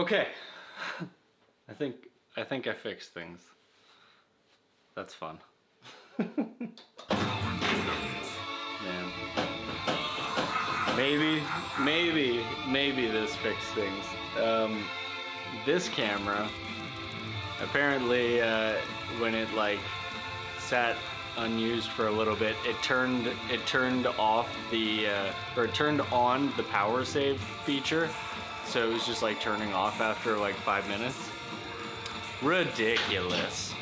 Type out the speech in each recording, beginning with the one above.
Okay. I think I fixed things. That's fun. Man. Maybe this fixed things. This camera, apparently, when it like sat unused for a little bit, it turned off the or it turned on the power save feature, so it was just like turning off after like 5 minutes. Ridiculous.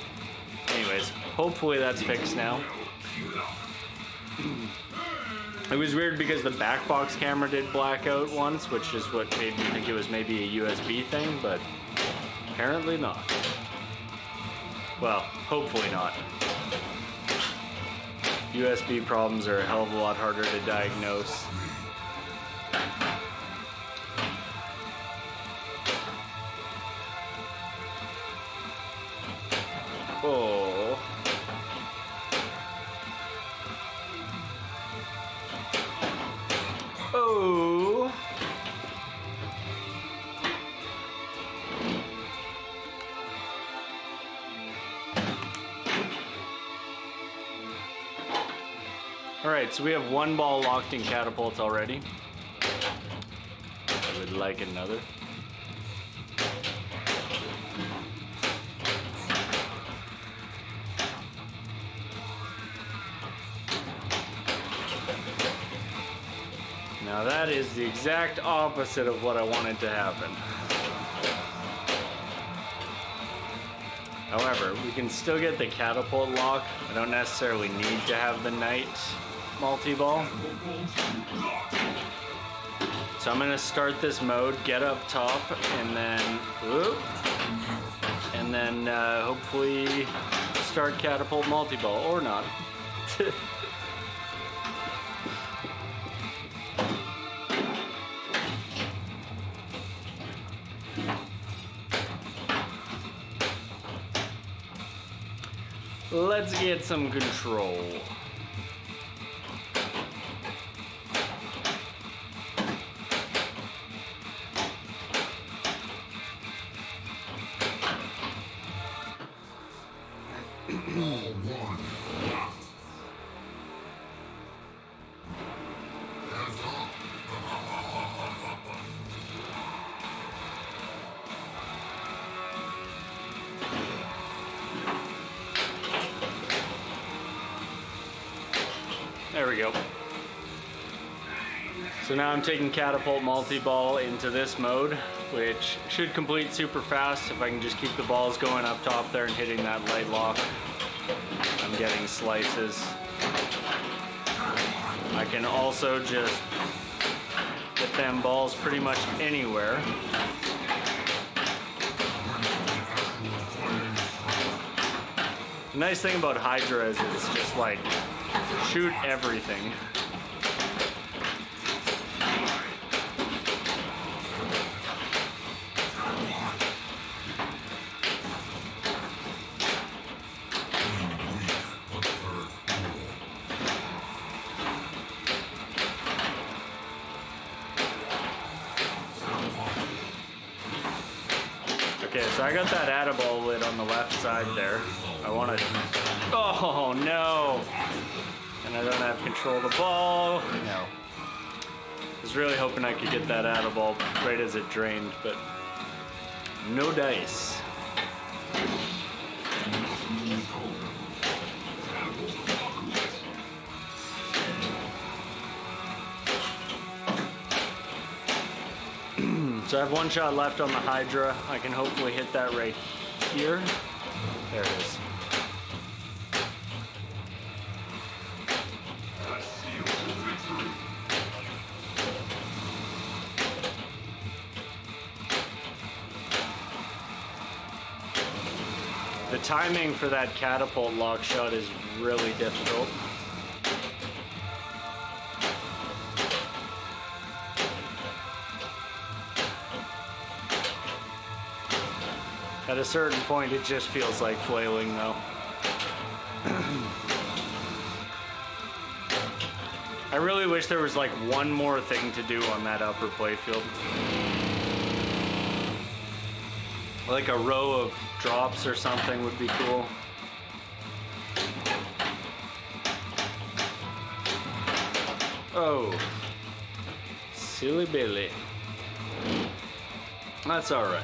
Anyways, hopefully that's fixed now. It was weird because the back box camera did black out once, which is what made me think it was maybe a USB thing, but apparently not. Well, hopefully not. USB problems are a hell of a lot harder to diagnose. Oh. Oh. Alright, so we have one ball locked in catapults already. I would like another. Now that is the exact opposite of what I wanted to happen. However, we can still get the catapult lock. I don't necessarily need to have the knight multi-ball. So I'm gonna start this mode, get up top, and then hopefully start catapult multi-ball, or not. Let's get some control. There we go. So now I'm taking catapult multi-ball into this mode, which should complete super fast if I can just keep the balls going up top there and hitting that light lock. I'm getting slices. I can also just get them balls pretty much anywhere. The nice thing about Hydra is it's just like shoot everything. Okay, so I got that Addaball lid on the left side there. I want to... Oh, no! And I don't have control of the ball. No. I was really hoping I could get that Addaball right as it drained, but no dice. So I have one shot left on the Hydra. I can hopefully hit that right here. There it is. The timing for that catapult lock shot is really difficult. At a certain point, it just feels like flailing, though. I really wish there was like one more thing to do on that upper playfield. Like a row of drops or something would be cool. Oh, silly Billy. That's all right.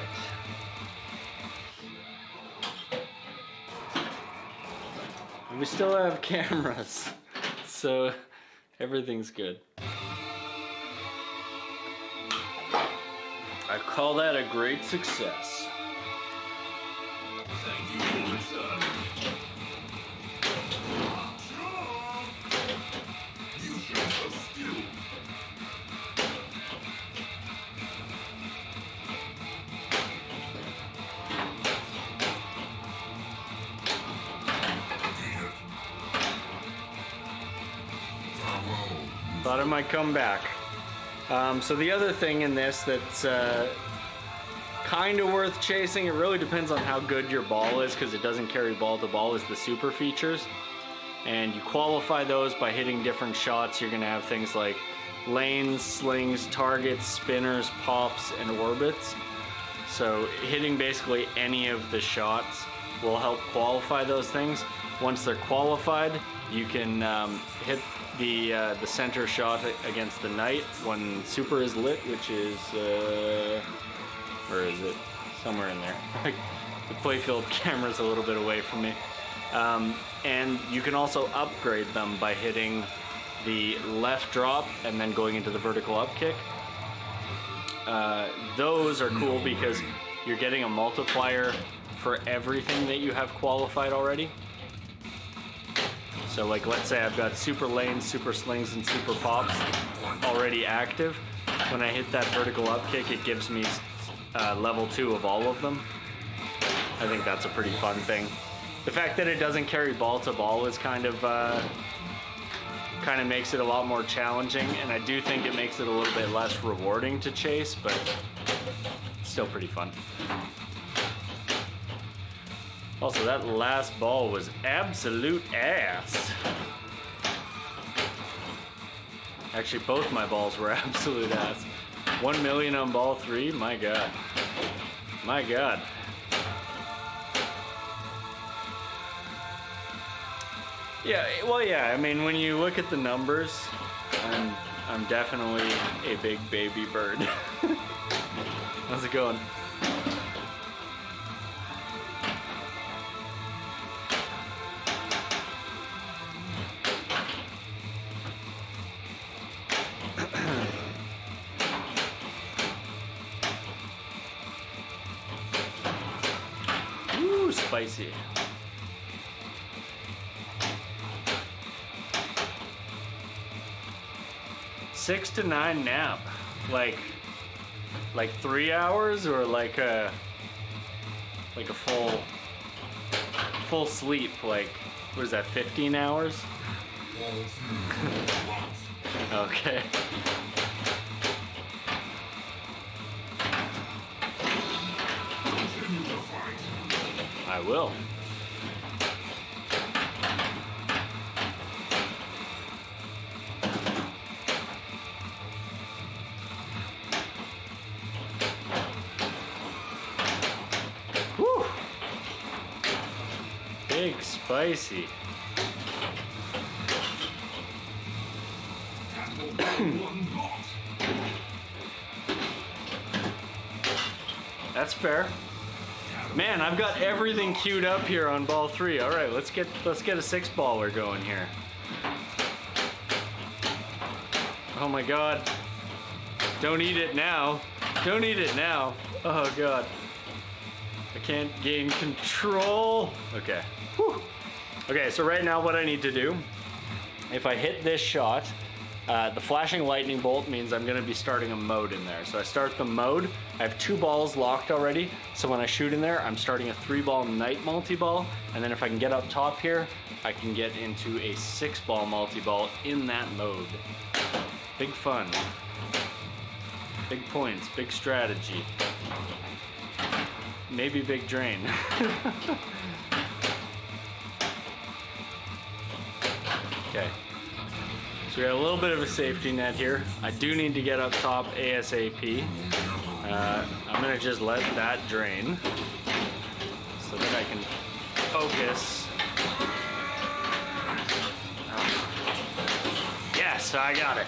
We still have cameras, so everything's good. I call that a great success. Thank you, my son. You show some skill. Thought it might come back. So the other thing in this that's kind of worth chasing, it really depends on how good your ball is because it doesn't carry ball to ball, is the super features. And you qualify those by hitting different shots. You're gonna have things like lanes, slings, targets, spinners, pops, and orbits. So hitting basically any of the shots will help qualify those things. Once they're qualified, you can hit the center shot against the knight when super is lit, which is where is it? Somewhere in there. The playfield camera's a little bit away from me. And you can also upgrade them by hitting the left drop and then going into the vertical up kick. Those are cool because you're getting a multiplier for everything that you have qualified already. So like, let's say I've got super lanes, super slings, and super pops already active. When I hit that vertical up kick, it gives me level 2 of all of them. I think that's a pretty fun thing. The fact that it doesn't carry ball to ball is kind of makes it a lot more challenging, and I do think it makes it a little bit less rewarding to chase, but still pretty fun. Also, that last ball was absolute ass. Actually, both my balls were absolute ass. 1 million on ball 3, my god. My god. Yeah, well, yeah, I mean, when you look at the numbers, I'm definitely a big baby bird. How's it going? Ooh, spicy. Six to 9 nap, like 3 hours, or like a full sleep, like, what is that, 15 hours? Okay. I will. Whew. Big spicy. That's fair. Man, I've got everything queued up here on ball 3. All right, let's get a 6-baller going here. Oh my god. Don't eat it now. Don't eat it now. Oh god. I can't gain control. Okay. Whew. Okay, so right now what I need to do, if I hit this shot, the flashing lightning bolt means I'm gonna be starting a mode in there. So I start the mode, I have 2 balls locked already, so when I shoot in there, I'm starting a 3-ball night multi-ball, and then if I can get up top here, I can get into a 6-ball multi-ball in that mode. Big fun. Big points, big strategy. Maybe big drain. Okay. So we got a little bit of a safety net here. I do need to get up top ASAP. I'm gonna just let that drain so that I can focus. Yes, I got it.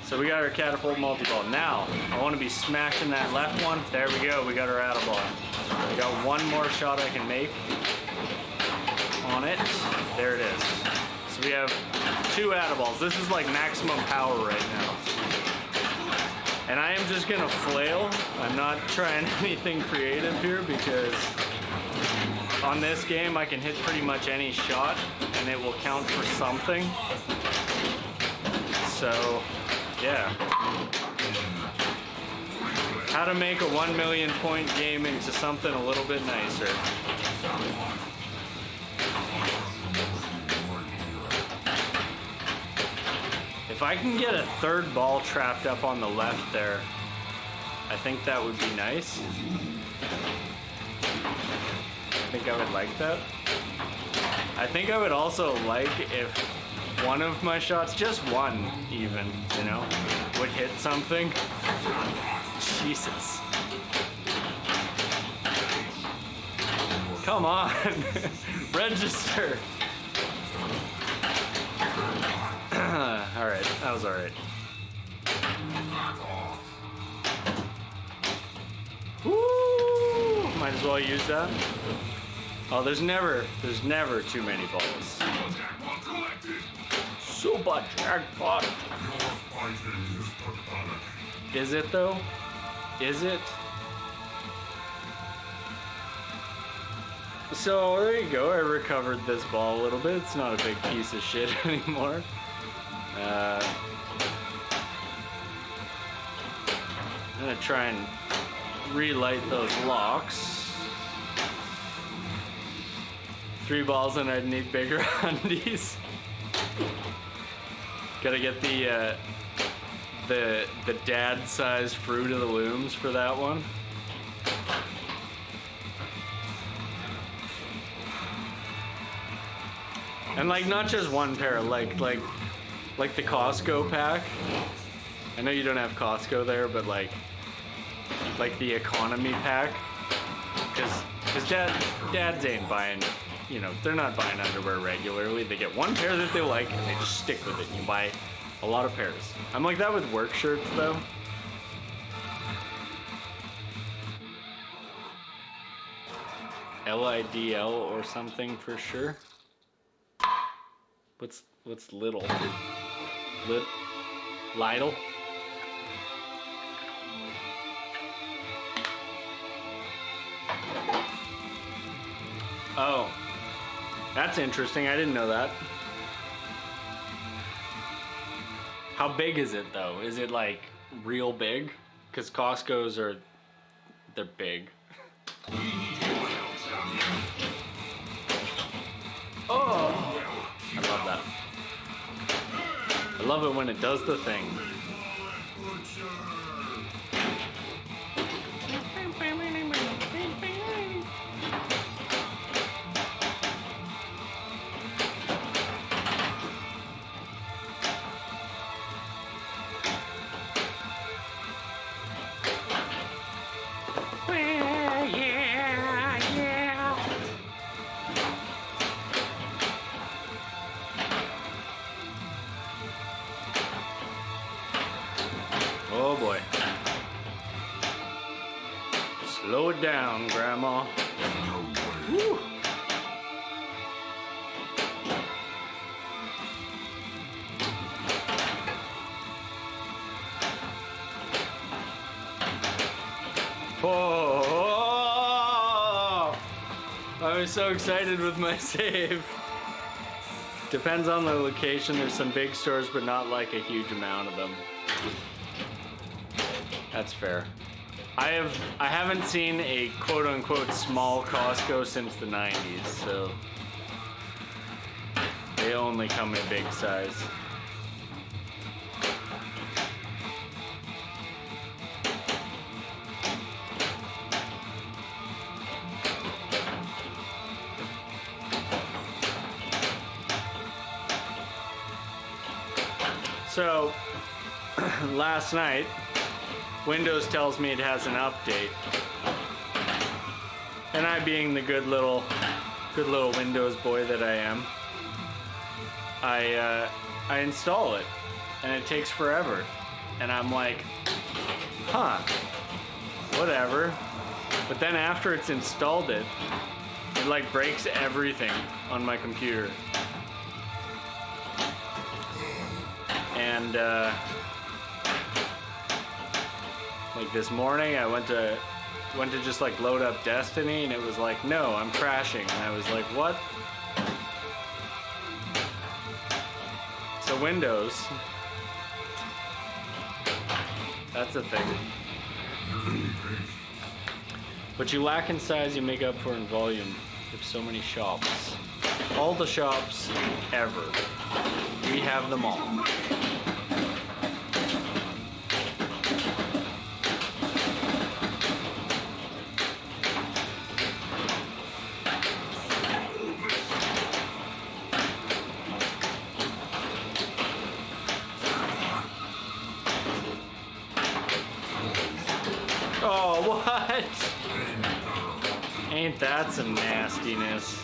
So we got our catapult multi-ball. Now, I want to be smashing that left one. There we go, we got our Atta-ball. We got one more shot I can make on it. There it is. So we have 2 Atta-balls. This is like maximum power right now. And I am just gonna flail. I'm not trying anything creative here because on this game I can hit pretty much any shot and it will count for something. So, yeah. How to make a 1 million point game into something a little bit nicer. If I can get a 3rd ball trapped up on the left there, I think that would be nice. I think I would like that. I think I would also like if one of my shots, just one even, you know, would hit something. Jesus. Come on. Register. Alright, that was alright. Woo! Might as well use that. Oh, there's never too many balls. Super jackpot. Is it though? Is it? So there you go, I recovered this ball a little bit. It's not a big piece of shit anymore. I'm gonna try and relight those locks. 3 balls and I'd need bigger undies. Gotta get the dad-sized Fruit of the Looms for that one. And like not just one pair, like the Costco pack. I know you don't have Costco there, but like the economy pack, because dads ain't buying, you know, they're not buying underwear regularly. They get one pair that they like and they just stick with it. And you buy a lot of pairs. I'm like that with work shirts though. LIDL or something for sure. What's little? Lidl? Oh, that's interesting. I didn't know that. How big is it though? Is it like real big? Because Costco's they're big. Oh, I love that. I love it when it does the thing. Oh boy. Slow it down, Grandma. Woo. Oh, I was so excited with my save. Depends on the location. There's some big stores, but not like a huge amount of them. That's fair. I haven't seen a quote-unquote small Costco since the 90s, so they only come in big size. So last night Windows tells me it has an update. And I, being the good little Windows boy that I am, I install it, and it takes forever. And I'm like, huh, whatever. But then after it's installed it like breaks everything on my computer. And like this morning I went to just like load up Destiny, and it was like, no, I'm crashing. And I was like, what? So Windows, that's a thing. What you lack in size, you make up for in volume. There's so many shops. All the shops ever. We have them all. Oh, what? Ain't that some nastiness?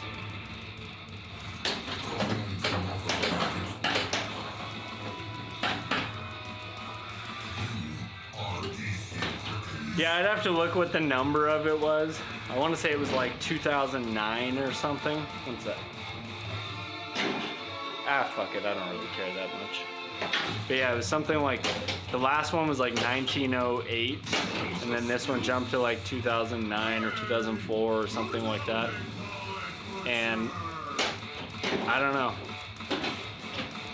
Yeah, I'd have to look what the number of it was. I want to say it was like 2009 or something. What's that? Ah, fuck it. I don't really care that much. But yeah, it was something like, the last one was like 1908, and then this one jumped to like 2009 or 2004 or something like that. And I don't know.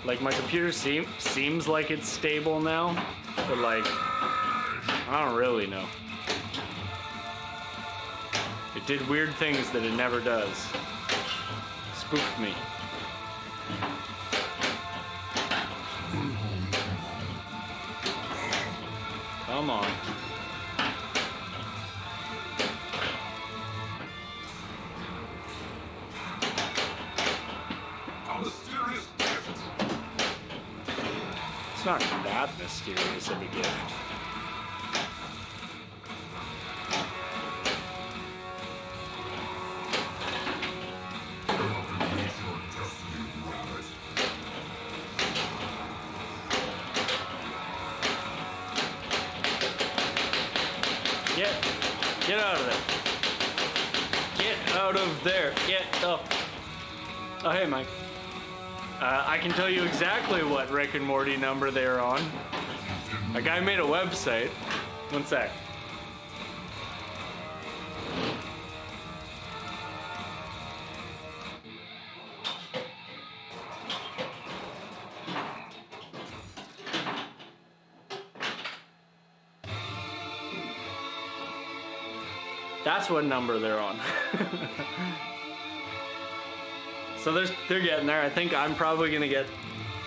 Like my computer seems like it's stable now, but like, I don't really know. It did weird things that it never does. Spooked me. Come on. A mysterious gift. It's not that mysterious of a gift. Get out of there. Get out of there. Get up. Oh, hey, Mike. I can tell you exactly what Rick and Morty number they're on. A guy made a website. One sec. That's what number they're on. So they're getting there. I think I'm probably gonna get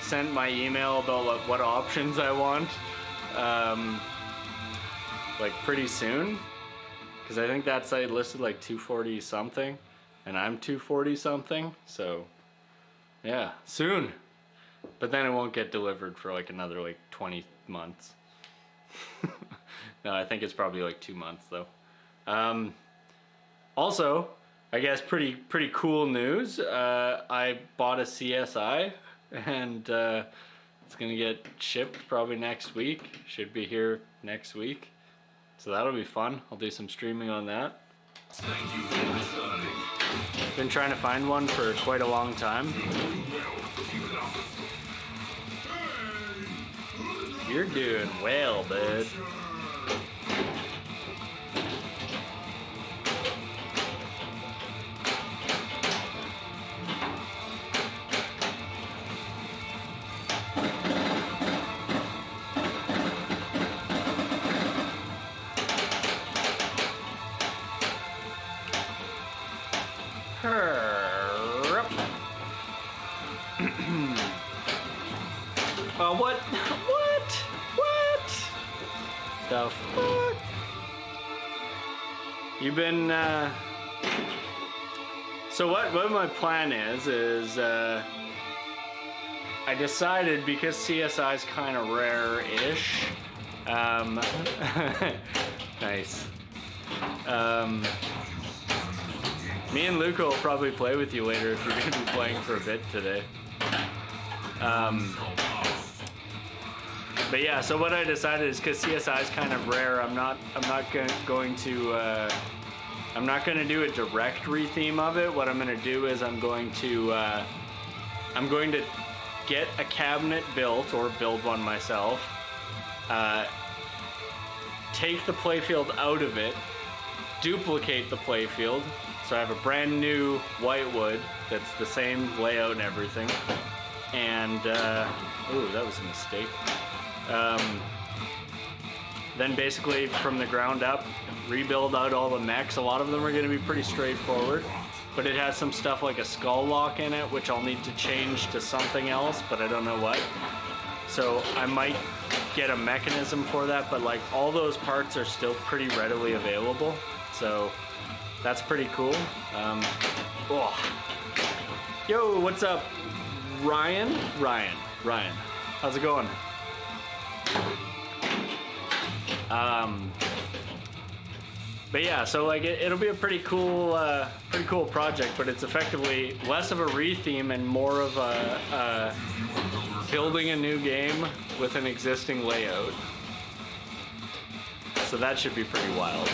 sent my email about what options I want, like pretty soon, because I think that site listed like 240 something, and I'm 240 something. So yeah, soon. But then it won't get delivered for like another like 20 months. No, I think it's probably like 2 months though. Also, I guess pretty cool news. I bought a CSI, and it's gonna get shipped probably next week. Should be here next week, so that'll be fun. I'll do some streaming on that. Thank you for listening. Been trying to find one for quite a long time. You're doing well, bud. What? The fuck? You've been, So what my plan is I decided, because CSI is kind of rare-ish, Um, nice. Me and Luca will probably play with you later if you're going to be playing for a bit today. But yeah, so what I decided is because CSI is kind of rare, I'm not going to do a direct retheme of it. What I'm going to do is I'm going to get a cabinet built or build one myself. Take the playfield out of it, duplicate the playfield, so I have a brand new whitewood that's the same layout and everything. And ooh, that was a mistake. Then basically from the ground up, rebuild out all the mechs. A lot of them are going to be pretty straightforward, but it has some stuff like a skull lock in it, which I'll need to change to something else, but I don't know what. So I might get a mechanism for that, but like all those parts are still pretty readily available. So that's pretty cool. Oh. Yo, what's up, Ryan? Ryan, how's it going? But yeah, so like it'll be a pretty cool project, but it's effectively less of a retheme and more of a building a new game with an existing layout. So that should be pretty wild.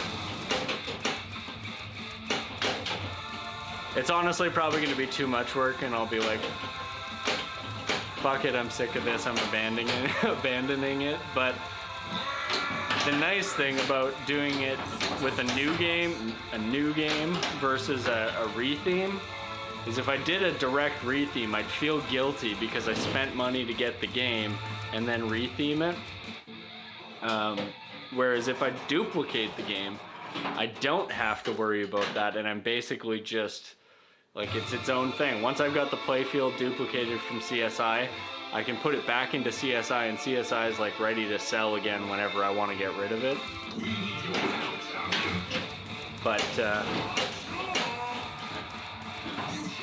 It's honestly probably going to be too much work, and I'll be like, fuck it, I'm sick of this, I'm abandoning it. But the nice thing about doing it with a new game versus a retheme is if I did a direct retheme, I'd feel guilty because I spent money to get the game and then retheme it. Whereas if I duplicate the game, I don't have to worry about that, and I'm basically just like, it's its own thing. Once I've got the playfield duplicated from CSI, I can put it back into CSI, and CSI is like ready to sell again whenever I want to get rid of it. But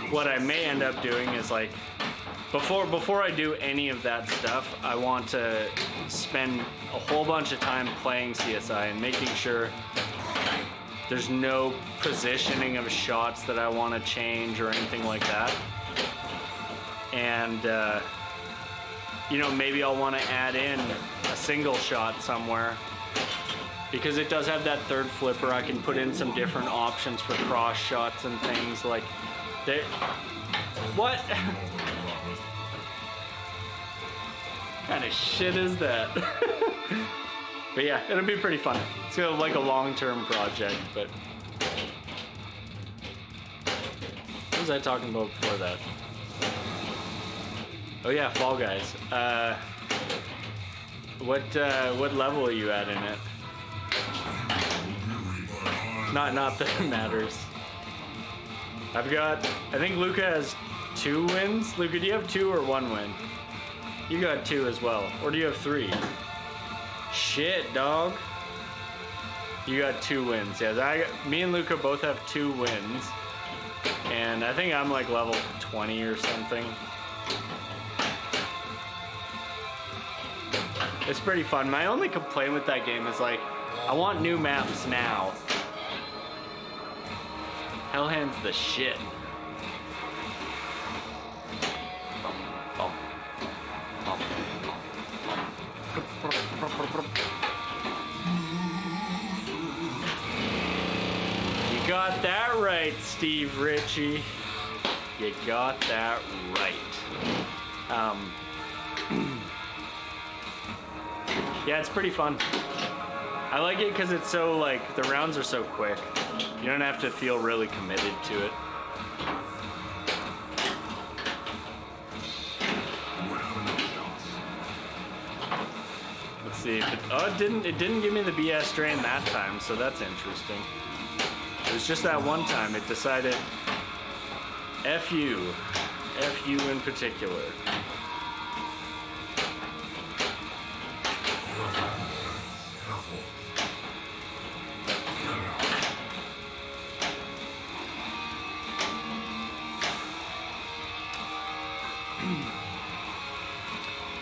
what I may end up doing is like, before I do any of that stuff, I want to spend a whole bunch of time playing CSI and making sure there's no positioning of shots that I want to change or anything like that. And you know, maybe I'll want to add in a single shot somewhere, because it does have that third flipper. I can put in some different options for cross shots and things like that. What kind of shit is that? But yeah, it'll be pretty fun. It's gonna like a long-term project, but what was I talking about before that? Oh yeah, Fall Guys. What level are you at in it? Not that it matters. I think Luca has 2 wins. Luca, do you have 2 or 1 win? You got 2 as well. Or do you have 3? Shit, dog. You got 2 wins. Yeah, me and Luca both have 2 wins. And I think I'm like level 20 or something. It's pretty fun. My only complaint with that game is like, I want new maps now. Hellhand's the shit. You got that right, Steve Ritchie. You got that right. Yeah, it's pretty fun. I like it because it's so, like, the rounds are so quick. You don't have to feel really committed to it. Let's see. It didn't give me the BS drain that time, so that's interesting. It was just that one time it decided, F you in particular.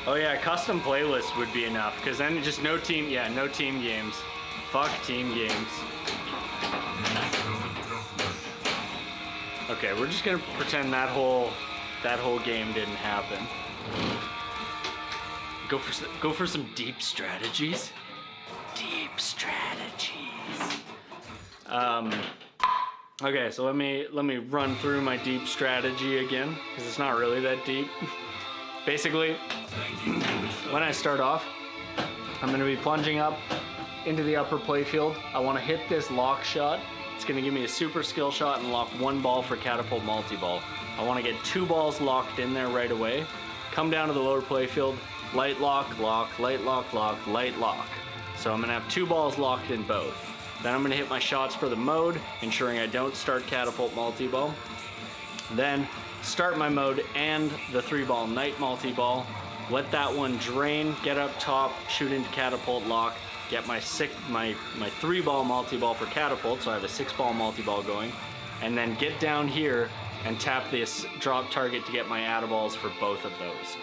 Oh yeah, custom playlist would be enough, because then just no team, yeah, no team games. Fuck team games. Okay, we're just gonna pretend that whole game didn't happen. Go for some deep strategies. Deep strategies. Okay, so let me run through my deep strategy again, because it's not really that deep. Basically, when I start off, I'm gonna be plunging up into the upper playfield. I wanna hit this lock shot. It's gonna give me a super skill shot and lock one ball for catapult multi-ball. I wanna get 2 balls locked in there right away. Come down to the lower playfield, light lock, lock, light lock, lock, light lock. So I'm gonna have 2 balls locked in both. Then I'm gonna hit my shots for the mode, ensuring I don't start catapult multi-ball. Then start my mode and the 3-ball night multi-ball. Let that one drain, get up top, shoot into catapult lock, get my 3-ball multi-ball for catapult, so I have a 6-ball multi-ball going, and then get down here and tap this drop target to get my add-balls for both of those.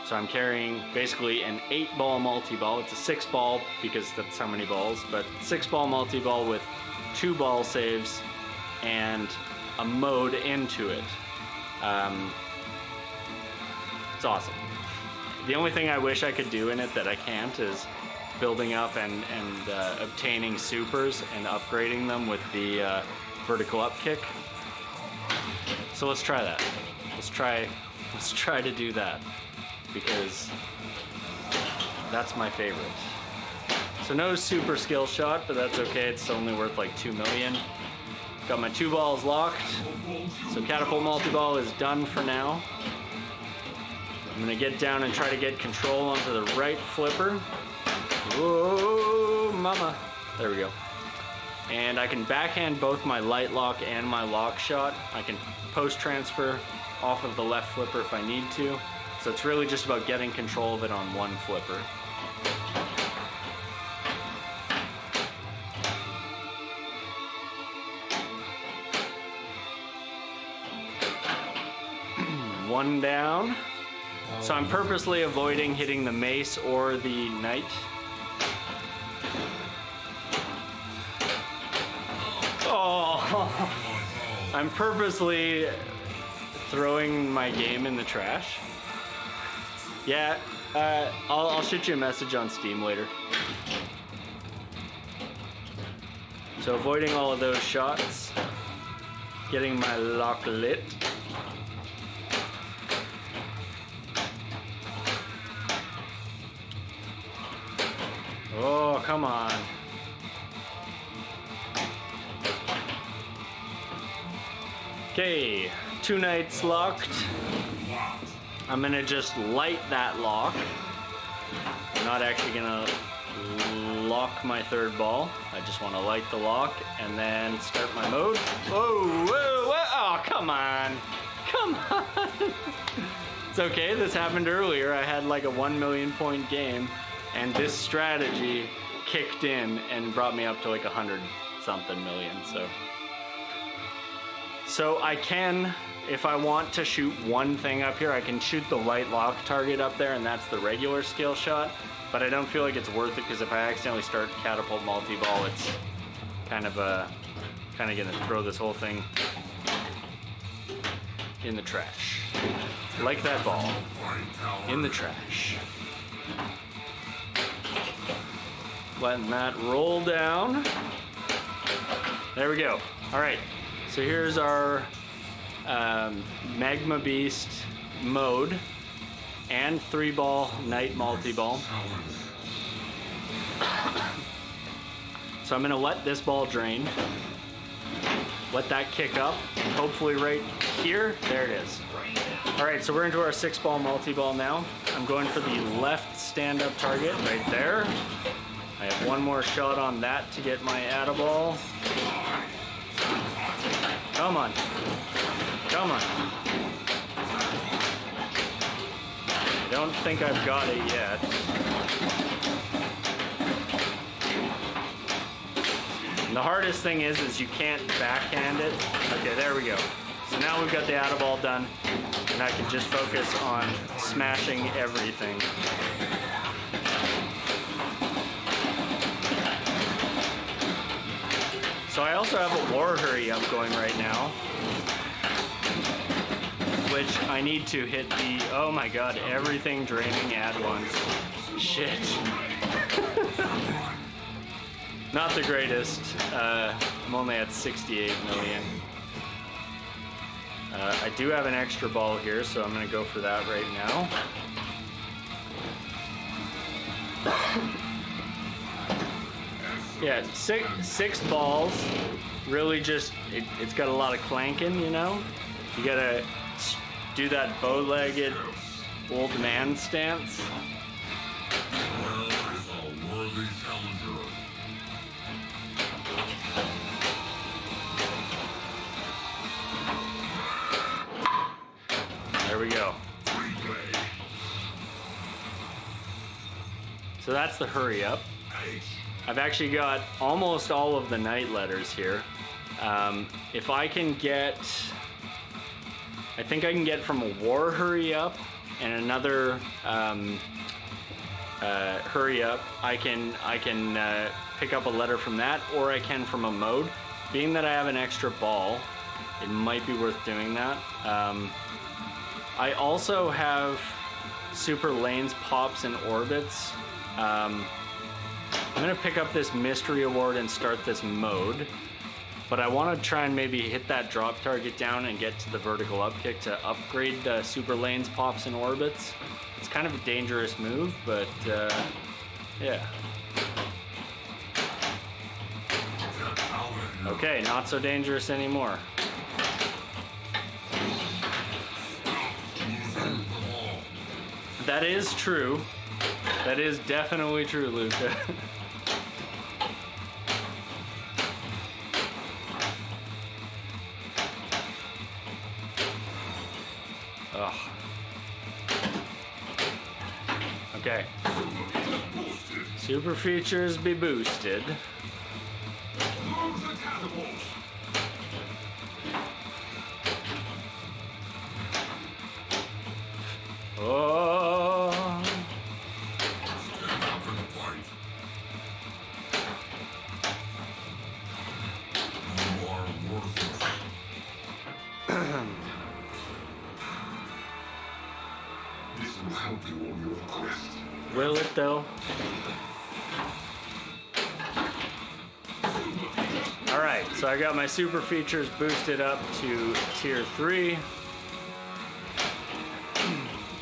So I'm carrying basically an 8-ball multi-ball. It's a 6-ball because that's how many balls, but 6-ball multi-ball with 2 ball saves and a mode into it. It's awesome. The only thing I wish I could do in it that I can't is building up and obtaining supers and upgrading them with the vertical up kick. So let's try that. Let's try to do that, because that's my favorite. So no super skill shot, but that's okay. It's only worth like 2 million. Got my 2 balls locked. So catapult multi-ball is done for now. I'm gonna get down and try to get control onto the right flipper. Whoa, mama. There we go. And I can backhand both my light lock and my lock shot. I can post transfer off of the left flipper if I need to. So it's really just about getting control of it on one flipper. One down. So I'm purposely avoiding hitting the mace or the knight. Oh, I'm purposely throwing my game in the trash. Yeah, I'll shoot you a message on Steam later. So avoiding all of those shots, getting my lock lit. Oh, come on. Okay, 2 knights locked. I'm gonna just light that lock. I'm not actually gonna lock my 3rd ball. I just wanna light the lock and then start my mode. Whoa, whoa, whoa, oh, come on. Come on. It's okay, this happened earlier. I had like a 1 million point game, and this strategy kicked in and brought me up to like 100 something million, so I can, if I want to shoot one thing up here, I can shoot the light lock target up there, and that's the regular skill shot, but I don't feel like it's worth it, because if I accidentally start catapult multi-ball, it's kind of gonna throw this whole thing in the trash. Like that ball, in the trash. Letting that roll down. There we go. All right, so here's our Magma Beast mode and 3-ball night multi-ball. So I'm gonna let this ball drain. Let that kick up, hopefully right here. There it is. All right, so we're into our 6-ball multi-ball now. I'm going for the left stand-up target right there. I have one more shot on that to get my add-a-ball. Come on. Come on. I don't think I've got it yet. And the hardest thing is you can't backhand it. Okay, there we go. So now we've got the add-a-ball done. and I can just focus on smashing everything. So I also have a war hurry up going right now, which I need to hit the, oh my god, everything draining at once. Shit. Not the greatest. I'm only at 68 million. I do have an extra ball here, so I'm gonna go for that right now. Yeah, six balls. Really just, it's got a lot of clanking, you know? You gotta do that bow-legged old man stance. There we go. So that's the hurry up. I've actually got almost all of the night letters here. If I can get, I think I can get from a war hurry up and another hurry up. I can pick up a letter from that, or I can from a mode. Being that I have an extra ball, it might be worth doing that. I also have super lanes, pops, and orbits. I'm gonna pick up this mystery award and start this mode, but I want to try and maybe hit that drop target down and get to the vertical up kick to upgrade the super lanes, pops, and orbits. It's kind of a dangerous move, but yeah. Okay, not so dangerous anymore. That is true. That is definitely true, Luca. Ugh. Okay. Super features be boosted. Oh. This will help you on your quest. Will it though? Alright, so I got my super features boosted up to tier 3.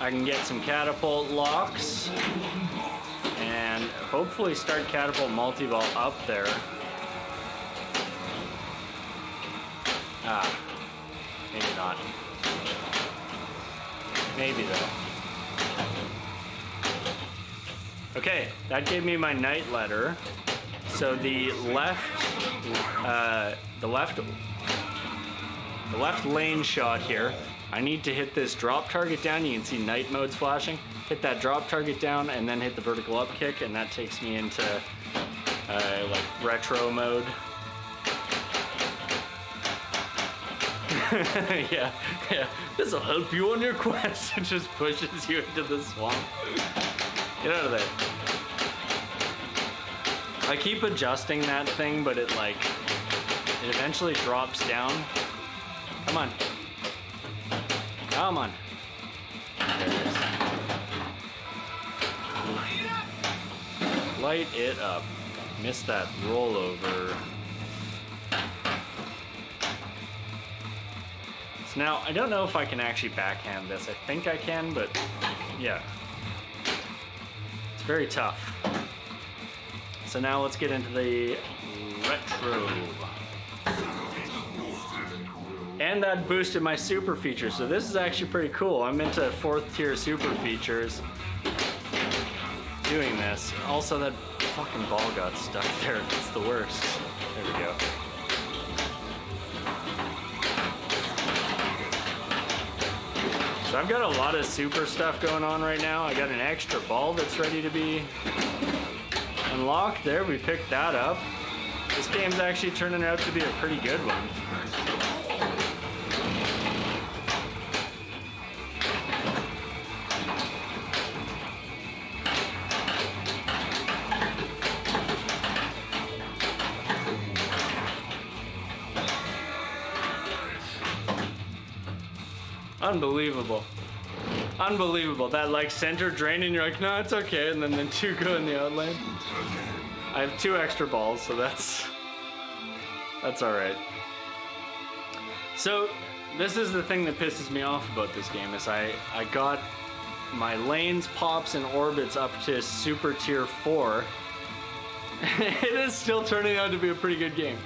I can get some catapult locks and hopefully start catapult multi-ball up there. Ah, maybe not. Maybe though. Okay, that gave me my night letter. So the left lane shot here. I need to hit this drop target down. You can see night mode's flashing. Hit that drop target down and then hit the vertical up kick, and that takes me into like retro mode. yeah. This will help you on your quest. It just pushes you into the swamp. Get out of there. I keep adjusting that thing, but it eventually drops down. Come on. Come on. There it is. Light it up. Missed that rollover. So now, I don't know if I can actually backhand this. I think I can, but yeah. It's very tough. So now let's get into the retro. And that boosted my super features, so this is actually pretty cool. I'm into 4th tier super features doing this. Also, that fucking ball got stuck there. It's the worst. There we go. So I've got a lot of super stuff going on right now. I got an extra ball that's ready to be unlocked. There, we picked that up. This game's actually turning out to be a pretty good one. Unbelievable. Unbelievable. That like center drain and you're like, no, it's okay. And then 2 go in the out lane. I have 2 extra balls, so that's all right. So this is the thing that pisses me off about this game is I got my lanes, pops, and orbits up to super tier 4. It is still turning out to be a pretty good game.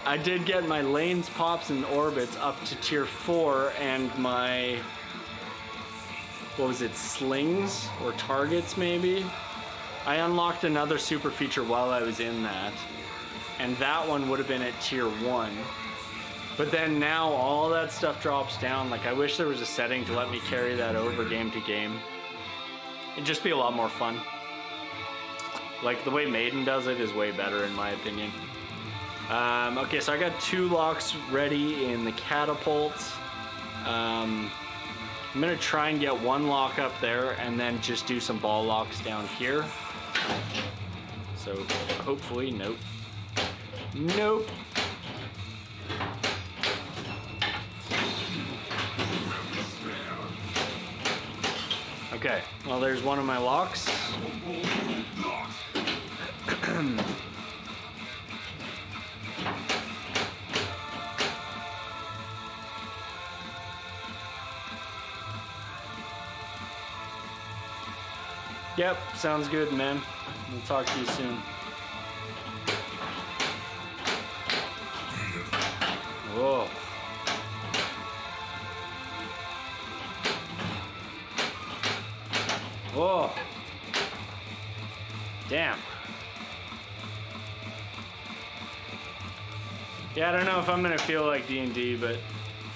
I did get my lanes, pops, and orbits up to tier 4, and my, what was it, slings or targets maybe? I unlocked another super feature while I was in that, and that one would have been at tier 1. But then now all that stuff drops down. Like, I wish there was a setting to let me carry that over game to game. It'd just be a lot more fun. Like, the way Maiden does it is way better in my opinion. Okay, so I got 2 locks ready in the catapults. I'm gonna try and get 1 lock up there and then just do some ball locks down here. So hopefully, nope. Nope. Okay, well there's one of my locks. Yep, sounds good, man. We'll talk to you soon. Whoa. Whoa. Damn. Yeah, I don't know if I'm gonna feel like D&D, but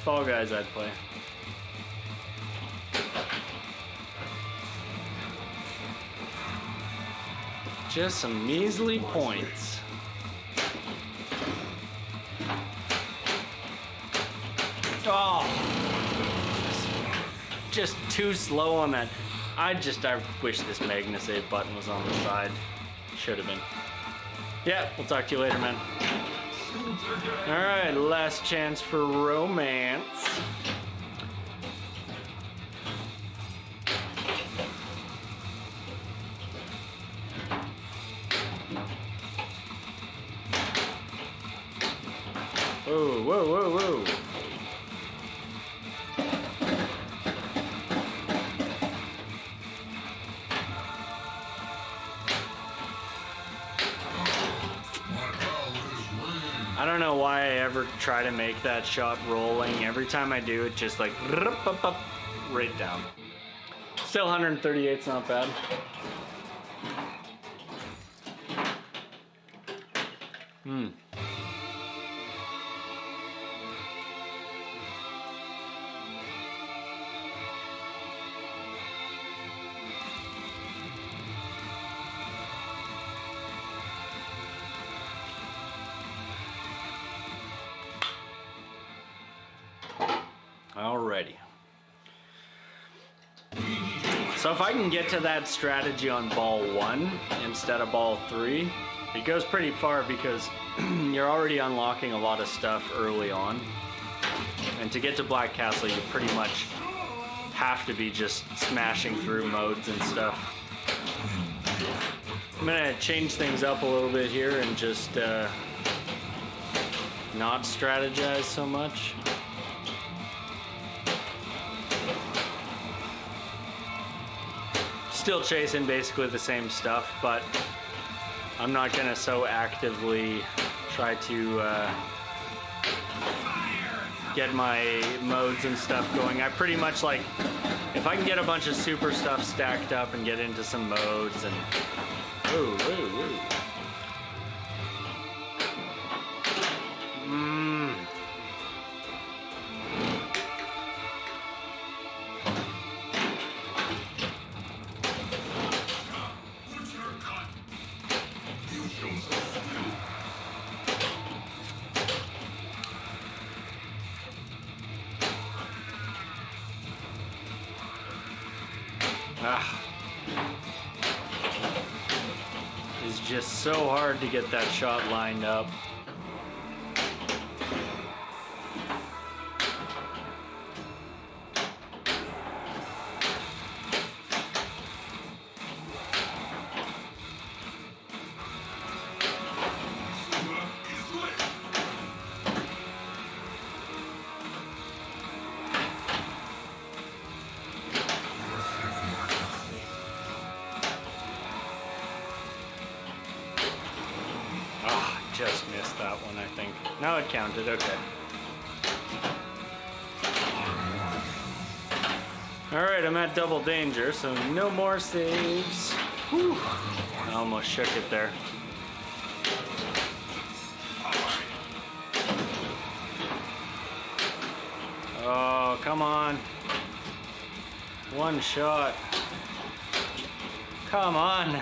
Fall Guys I'd play. Just some measly points. Oh, just too slow on that. I wish this Magna save button was on the side. Should have been. Yeah, we'll talk to you later, man. All right, last chance for romance. Whoa, whoa, whoa, whoa. I don't know why I ever try to make that shot rolling. Every time I do, it just like right down. Still 138's not bad. Alrighty. So if I can get to that strategy on ball 1 instead of ball 3, it goes pretty far because you're already unlocking a lot of stuff early on. And to get to Black Castle, you pretty much have to be just smashing through modes and stuff. I'm gonna change things up a little bit here and just not strategize so much. Still chasing basically the same stuff, but I'm not gonna so actively try to get my modes and stuff going. I pretty much like, if I can get a bunch of super stuff stacked up and get into some modes and ooh, ooh, ooh. It's just so hard to get that shot lined up. just missed that one, I think. No, it counted, okay. Alright, I'm at double danger, so no more saves. Whew. I almost shook it there. Oh, come on. One shot. Come on.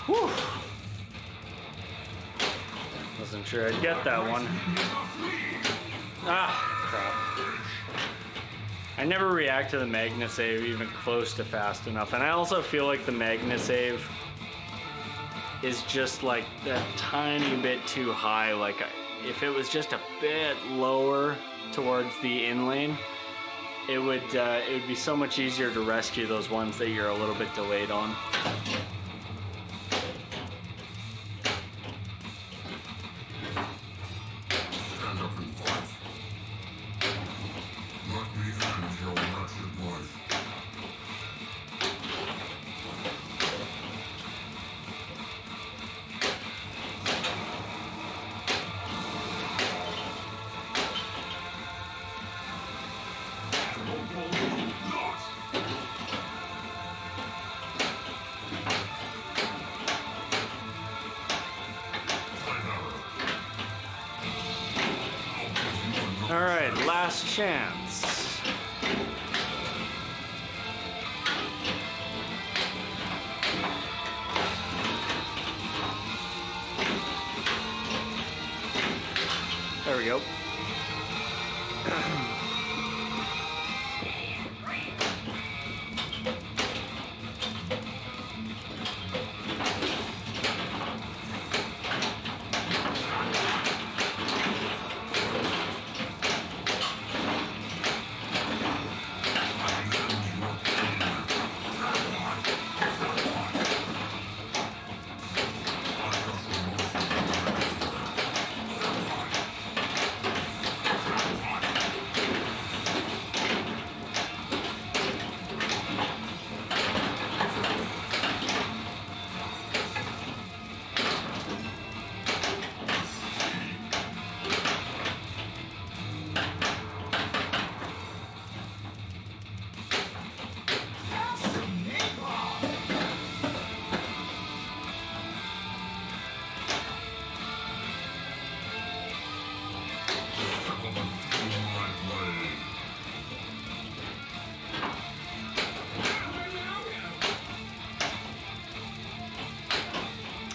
Whew. Wasn't sure I'd get that one. Ah, crap. I never react to the Magna save even close to fast enough. And I also feel like the Magna save is just like a tiny bit too high. Like if it was just a bit lower towards the in lane, it would be so much easier to rescue those ones that you're a little bit delayed on. Stand up and fight. Let me end your wretched life. All right, last chance. There we go.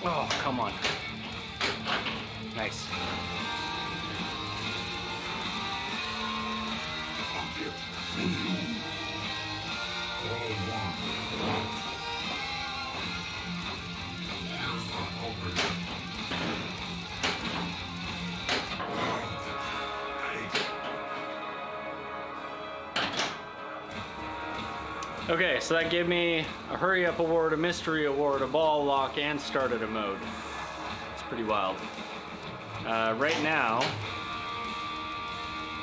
Oh, come on. Nice. Okay, so that gave me a hurry up award, a mystery award, a ball lock, and started a mode. It's pretty wild. Right now,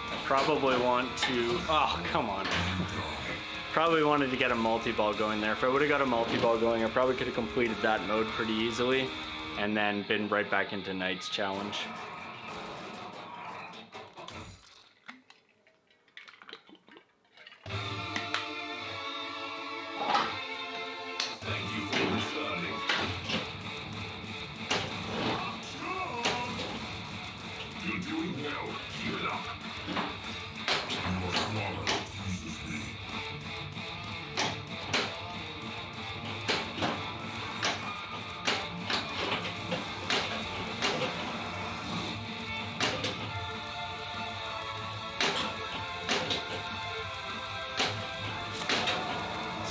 I probably want to, oh, come on. Probably wanted to get a multi-ball going there. If I would have got a multi-ball going, I probably could have completed that mode pretty easily and then been right back into Knight's challenge. You're doing well. Keep it up. Your swallow pleases me.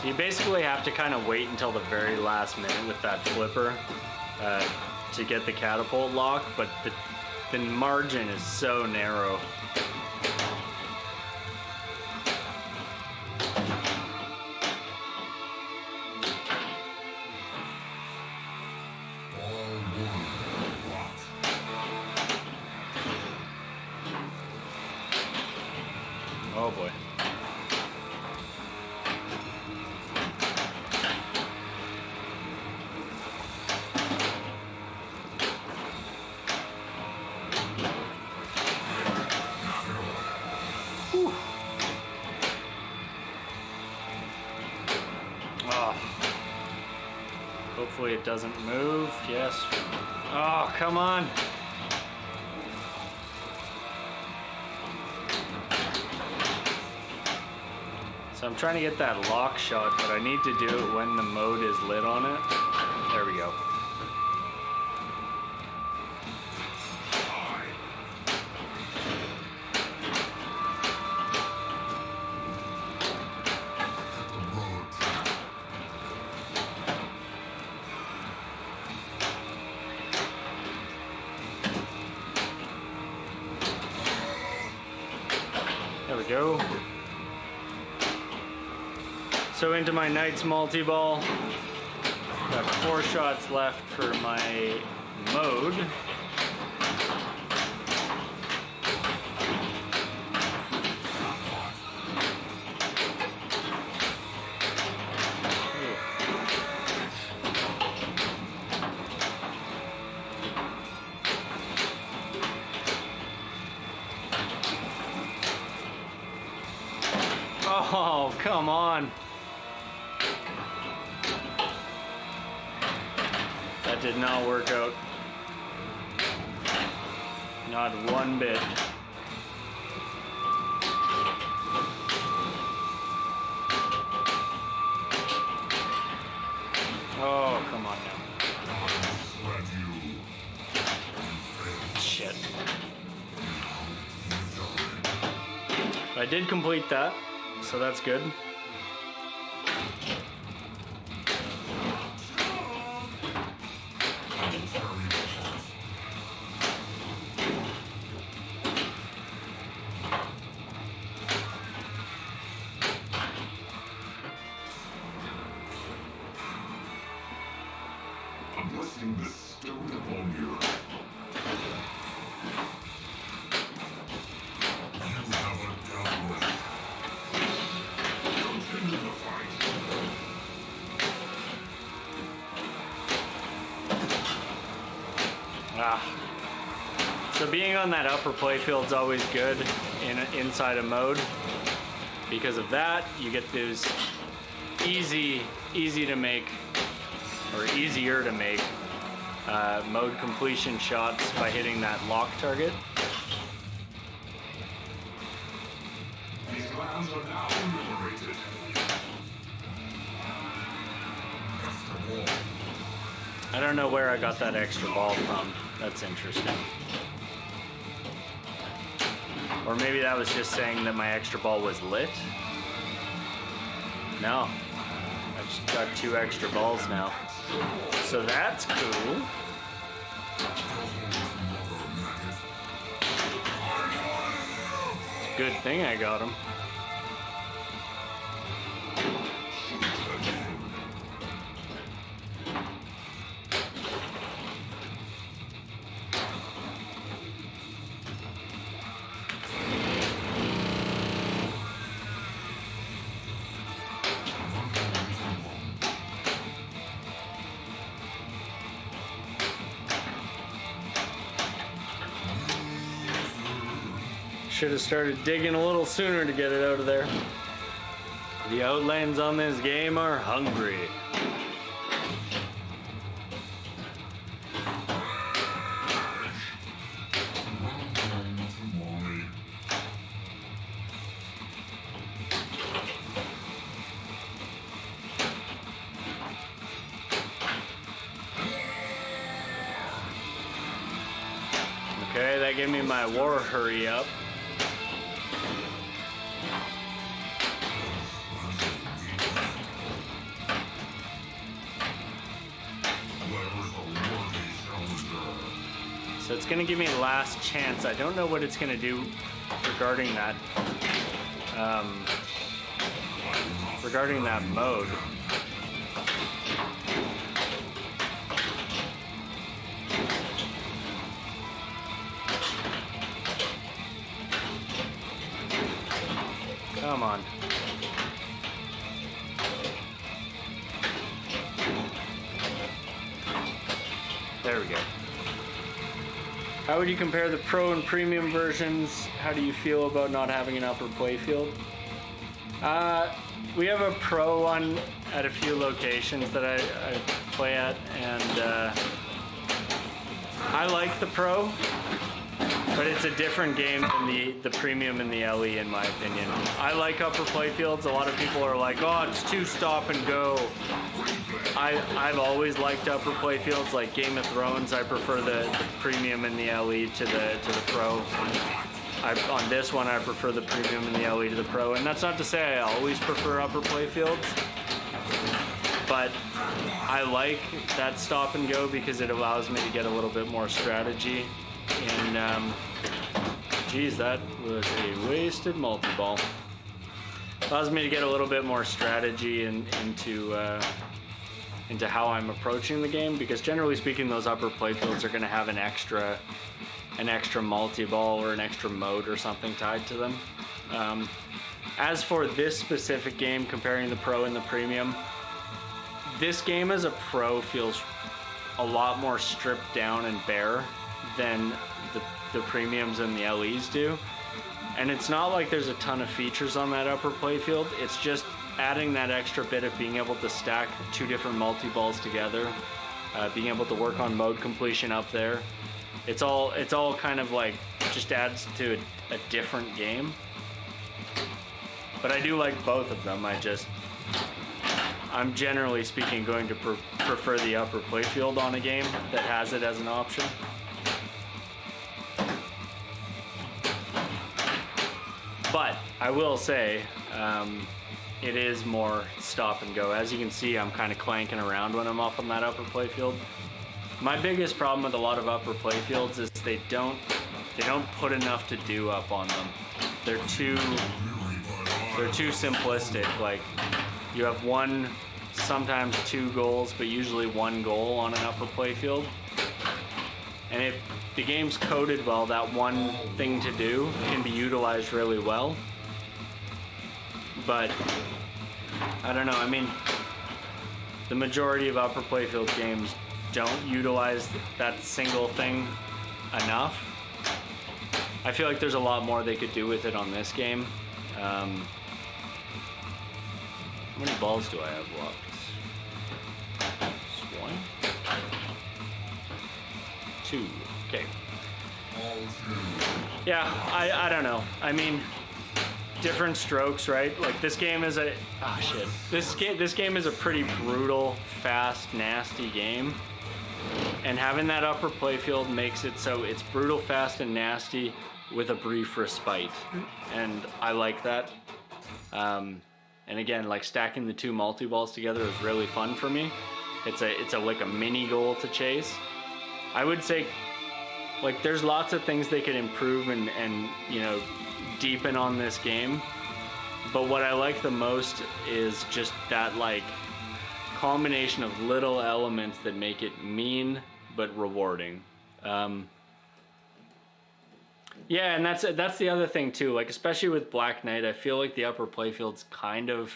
So you basically have to kind of wait until the very last minute with that flipper to get the catapult lock, but the margin is so narrow. Oh boy. Whew. Oh. Hopefully it doesn't move. Yes. Oh, come on. So I'm trying to get that lock shot, but I need to do it when the mode is lit on it. There we go. There we go. So into my Knights multi-ball. Got 4 shots left for my mode. Oh, come on. That did not work out. Not one bit. Oh, come on now. Shit. I did complete that, so that's good. I'm blessing this stone upon you. You have a downward. Continue the fight. Ah. So being on that upper playfield is always good inside a mode. Because of that, you get those easy to make, or easier to make, mode completion shots by hitting that lock target. These lands are now liberated. Extra wall. I don't know where I got that extra ball from. That's interesting. Or maybe that was just saying that my extra ball was lit. No. I just got 2 extra balls now. So that's cool. It's a good thing I got them. Should have started digging a little sooner to get it out of there. The outlands on this game are hungry. Okay, that gave me my war hurry up. So it's gonna give me last chance. I don't know what it's gonna do regarding that, mode. Come on. There we go. How would you compare the Pro and Premium versions? How do you feel about not having an upper playfield? We have a Pro one at a few locations that I play at, and I like the Pro, but it's a different game than the Premium and the LE in my opinion. I like upper playfields. A lot of people are like, oh, it's too stop and go. I've always liked upper playfields, like Game of Thrones. I prefer the Premium and the LE to the Pro. On this one, I prefer the Premium and the LE to the Pro, and that's not to say I always prefer upper playfields, but I like that stop and go because it allows me to get a little bit more strategy. And geez, that was a wasted multi-ball. Allows me to get a little bit more strategy into how I'm approaching the game, because generally speaking, those upper playfields are going to have an extra multi-ball or an extra mode or something tied to them. As for this specific game, comparing the Pro and the Premium, this game as a Pro feels a lot more stripped down and bare than the Premiums and the LEs do. And it's not like there's a ton of features on that upper playfield. It's just adding that extra bit of being able to stack two different multi-balls together, being able to work on mode completion up there. It's all kind of like just adds to a different game. But I do like both of them. I'm generally speaking going to prefer the upper playfield on a game that has it as an option. But I will say, it is more stop and go. As you can see, I'm kind of clanking around when I'm up on that upper playfield. My biggest problem with a lot of upper playfields is they don't put enough to do up on them. They're too simplistic. Like, you have one, sometimes two goals, but usually one goal on an upper playfield. And if the game's coded well, that one thing to do can be utilized really well. But I don't know, I mean, the majority of upper playfield games don't utilize that single thing enough. I feel like there's a lot more they could do with it on this game. How many balls do I have left? Just one? Two. Okay. Yeah, I don't know. I mean, different strokes, right? Like, this game is a... Oh, shit. This game is a pretty brutal, fast, nasty game. And having that upper playfield makes it so it's brutal, fast, and nasty with a brief respite. And I like that. And again, like, stacking the two multi-balls together is really fun for me. It's like a mini goal to chase. I would say, like, there's lots of things they could improve and you know, deepen on this game. But what I like the most is just that, like, combination of little elements that make it mean but rewarding. Yeah, and that's the other thing too. Like, especially with Black Knight, I feel like the upper playfield's kind of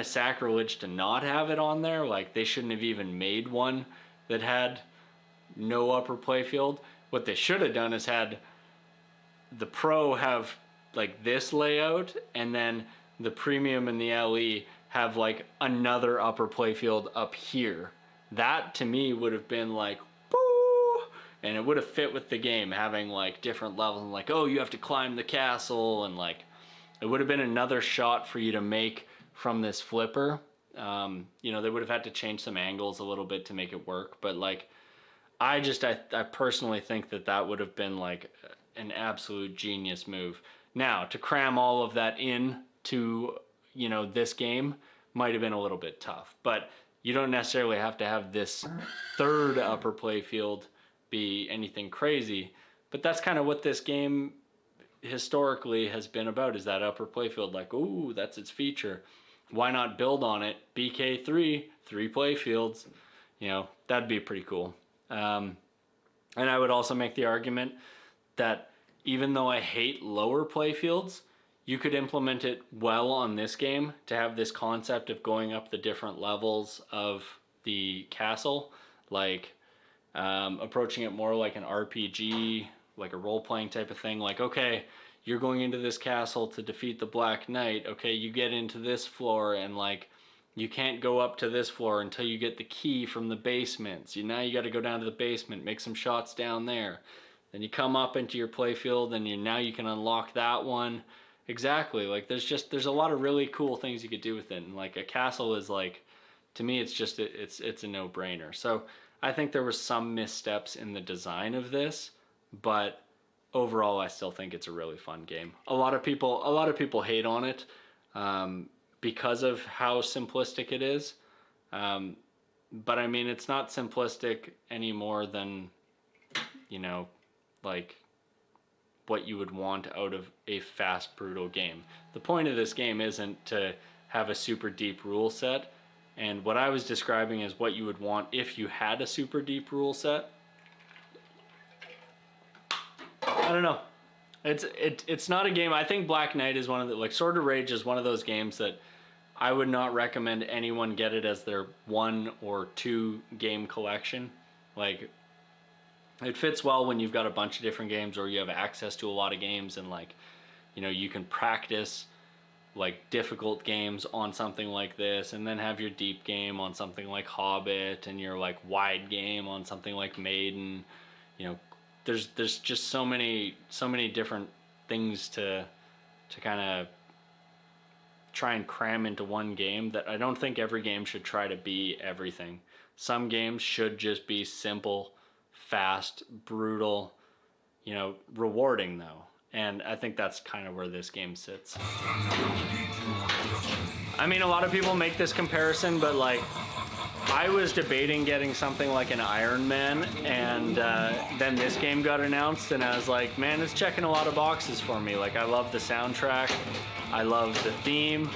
sacrilege to not have it on there. Like, they shouldn't have even made one that had no upper playfield. What they should have done is had the Pro have like this layout, and then the Premium and the LE have like another upper playfield up here. That to me would have been like, boo, and it would have fit with the game, having like different levels, and like, oh, you have to climb the castle, and like, it would have been another shot for you to make from this flipper. You know, they would have had to change some angles a little bit to make it work, but like, I personally think that would have been like an absolute genius move. Now, to cram all of that in to, you know, this game might have been a little bit tough, but you don't necessarily have to have this third upper playfield be anything crazy. But that's kind of what this game historically has been about, is that upper playfield. Like, ooh, that's its feature. Why not build on it? BK3, 3 playfields. You know, that'd be pretty cool. And I would also make the argument that even though I hate lower playfields, you could implement it well on this game to have this concept of going up the different levels of the castle, like approaching it more like an RPG, like a role-playing type of thing. Like, okay, you're going into this castle to defeat the Black Knight. Okay, you get into this floor, and like, you can't go up to this floor until you get the key from the basements. Now you got to go down to the basement, make some shots down there. Then you come up into your playfield, and now you can unlock that one. Exactly. Like, there's a lot of really cool things you could do with it. And like, a castle is like, to me, it's just it's a no-brainer. So I think there were some missteps in the design of this, but overall, I still think it's a really fun game. A lot of people hate on it because of how simplistic it is. But I mean, it's not simplistic any more than, you know, like what you would want out of a fast, brutal game. The point of this game isn't to have a super deep rule set. And what I was describing is what you would want if you had a super deep rule set. I don't know. It's not a game. I think Black Knight is one of the, like, Sword of Rage is one of those games that I would not recommend anyone get it as their 1 or 2 game collection. Like, it fits well when you've got a bunch of different games, or you have access to a lot of games, and like, you know, you can practice like difficult games on something like this, and then have your deep game on something like Hobbit, and your like wide game on something like Maiden. You know, there's just so many different things to kind of try and cram into one game, that I don't think every game should try to be everything. Some games should just be simple, fast, brutal, you know, rewarding though. And I think that's kind of where this game sits. I mean, a lot of people make this comparison, but like, I was debating getting something like an Iron Man, and then this game got announced, and I was like, man, it's checking a lot of boxes for me. Like, I love the soundtrack, I love the theme,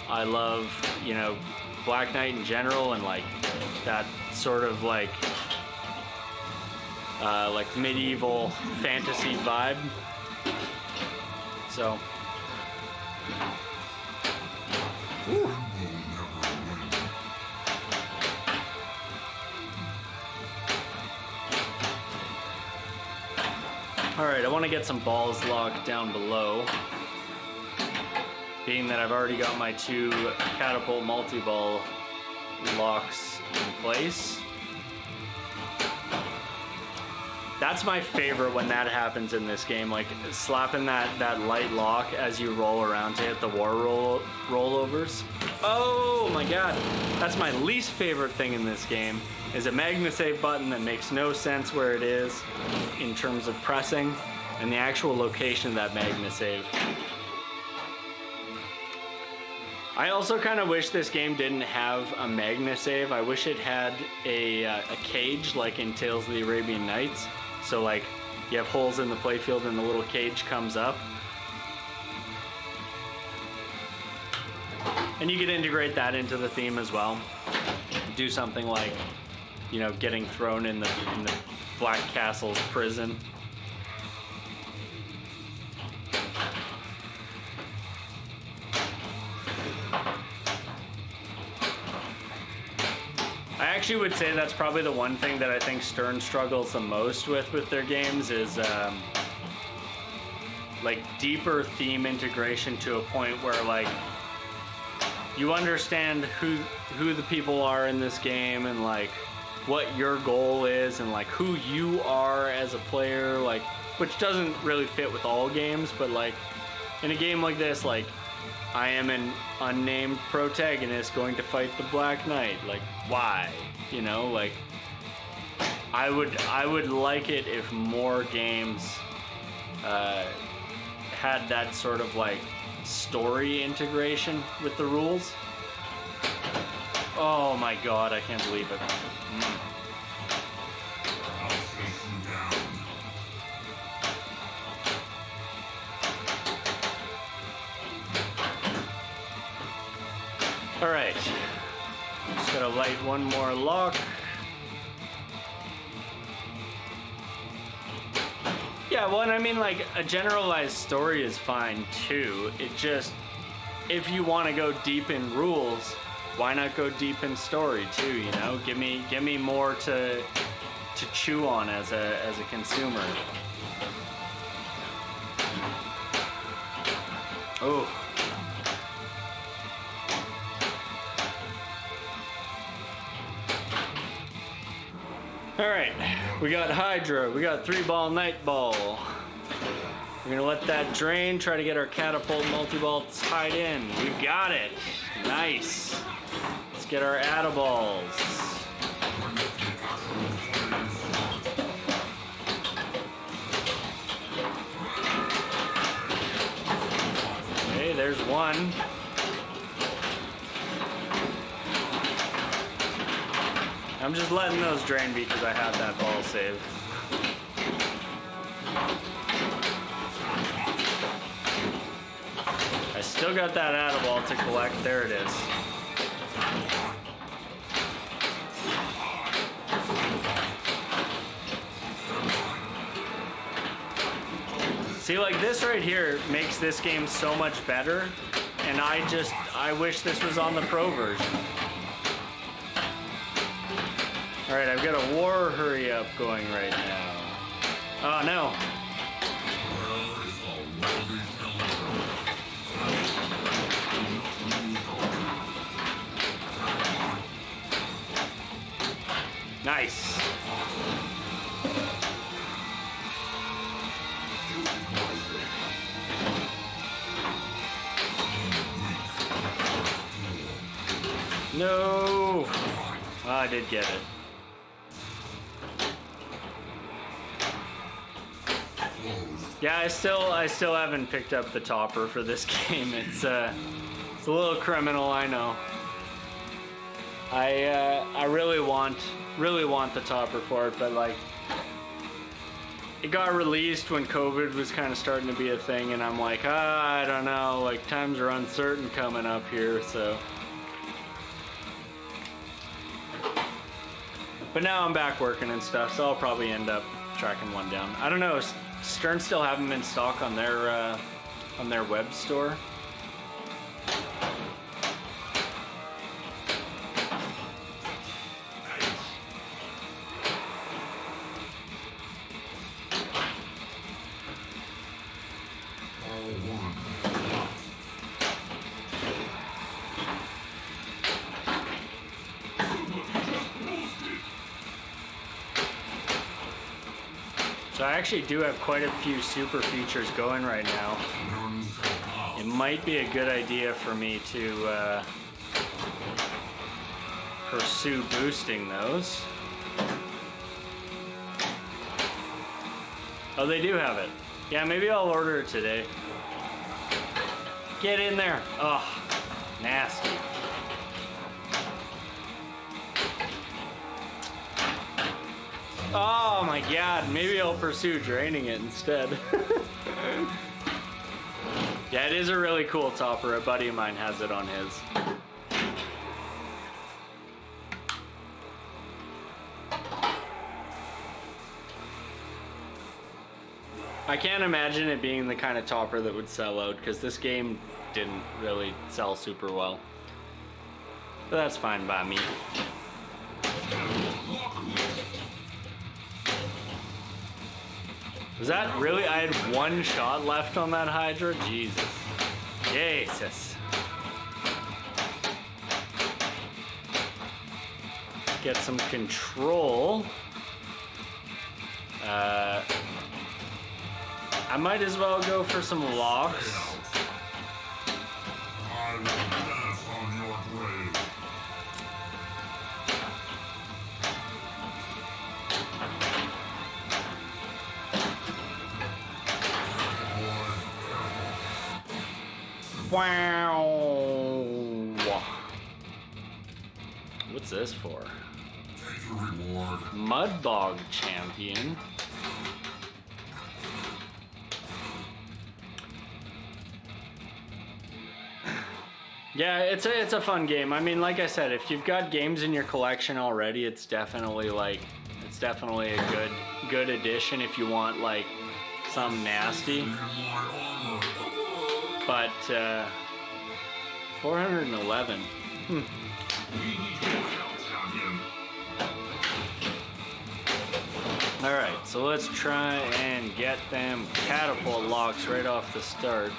I love, you know, Black Knight in general, and like that sort of like medieval fantasy vibe. So, whew. All right, I want to get some balls locked down below, being that I've already got my 2 catapult multi-ball locks in place. That's my favorite when that happens in this game, like slapping that light lock as you roll around to hit the war rollovers. Oh my god, that's my least favorite thing in this game, is a MagnaSave button that makes no sense where it is in terms of pressing, and the actual location of that MagnaSave. I also kind of wish this game didn't have a MagnaSave. I wish it had a cage like in Tales of the Arabian Nights. So like, you have holes in the playfield and the little cage comes up. And you could integrate that into the theme as well. Do something like, you know, getting thrown in the Black Castle's prison. I actually would say that's probably the one thing that I think Stern struggles the most with their games is like deeper theme integration to a point where like you understand who the people are in this game, and like what your goal is, and like who you are as a player, like, which doesn't really fit with all games, but like in a game like this, like, I am an unnamed protagonist going to fight the Black Knight. Like, why? You know, like, I would like it if more games had that sort of like story integration with the rules. Oh my god, I can't believe it. All right. Just gotta light one more lock. Yeah, well, and I mean, like, a generalized story is fine too. It just, if you want to go deep in rules, why not go deep in story too? You know, give me more to chew on as a consumer. Oh. All right, we got Hydra, we got 3-ball Night Ball. We're gonna let that drain, try to get our catapult multi-ball tied in. We got it, nice. Let's get our Attaballs. Okay, there's one. I'm just letting those drain because I had that ball save. I still got that Attaball to collect. There it is. See, like this right here makes this game so much better, and I wish this was on the Pro version. All right, I've got a war hurry up going right now. Oh no. Nice. No. Oh, I did get it. Yeah, I still haven't picked up the topper for this game. It's a little criminal, I know. I really want the topper for it, but like it got released when COVID was kind of starting to be a thing, and I'm like, I don't know, like times are uncertain coming up here, so. But now I'm back working and stuff, so I'll probably end up tracking one down. I don't know. Stern still have them in stock on their web store. So I actually do have quite a few super features going right now. It might be a good idea for me to pursue boosting those. Oh, they do have it. Yeah, maybe I'll order it today. Get in there. Oh, nasty. Oh my god, maybe I'll pursue draining it instead. Yeah, it is a really cool topper. A buddy of mine has it on his. I can't imagine it being the kind of topper that would sell out, because this game didn't really sell super well. But that's fine by me. Was that really? I had one shot left on that Hydra? Jesus. Jesus. Get some control. I might as well go for some locks. I will dance on your grave. Wow. What's this for? Take your reward. Mudbog champion. Yeah, it's a fun game. I mean, like I said, if you've got games in your collection already, it's definitely a good addition if you want like some nasty. But 411. All right, so let's try and get them catapult locks right off the start.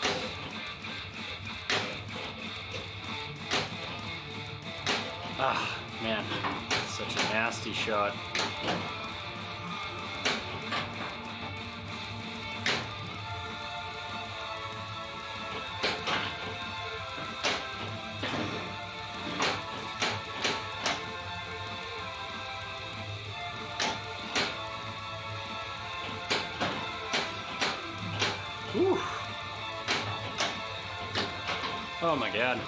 Ah, man, such a nasty shot. Whew. Oh my God.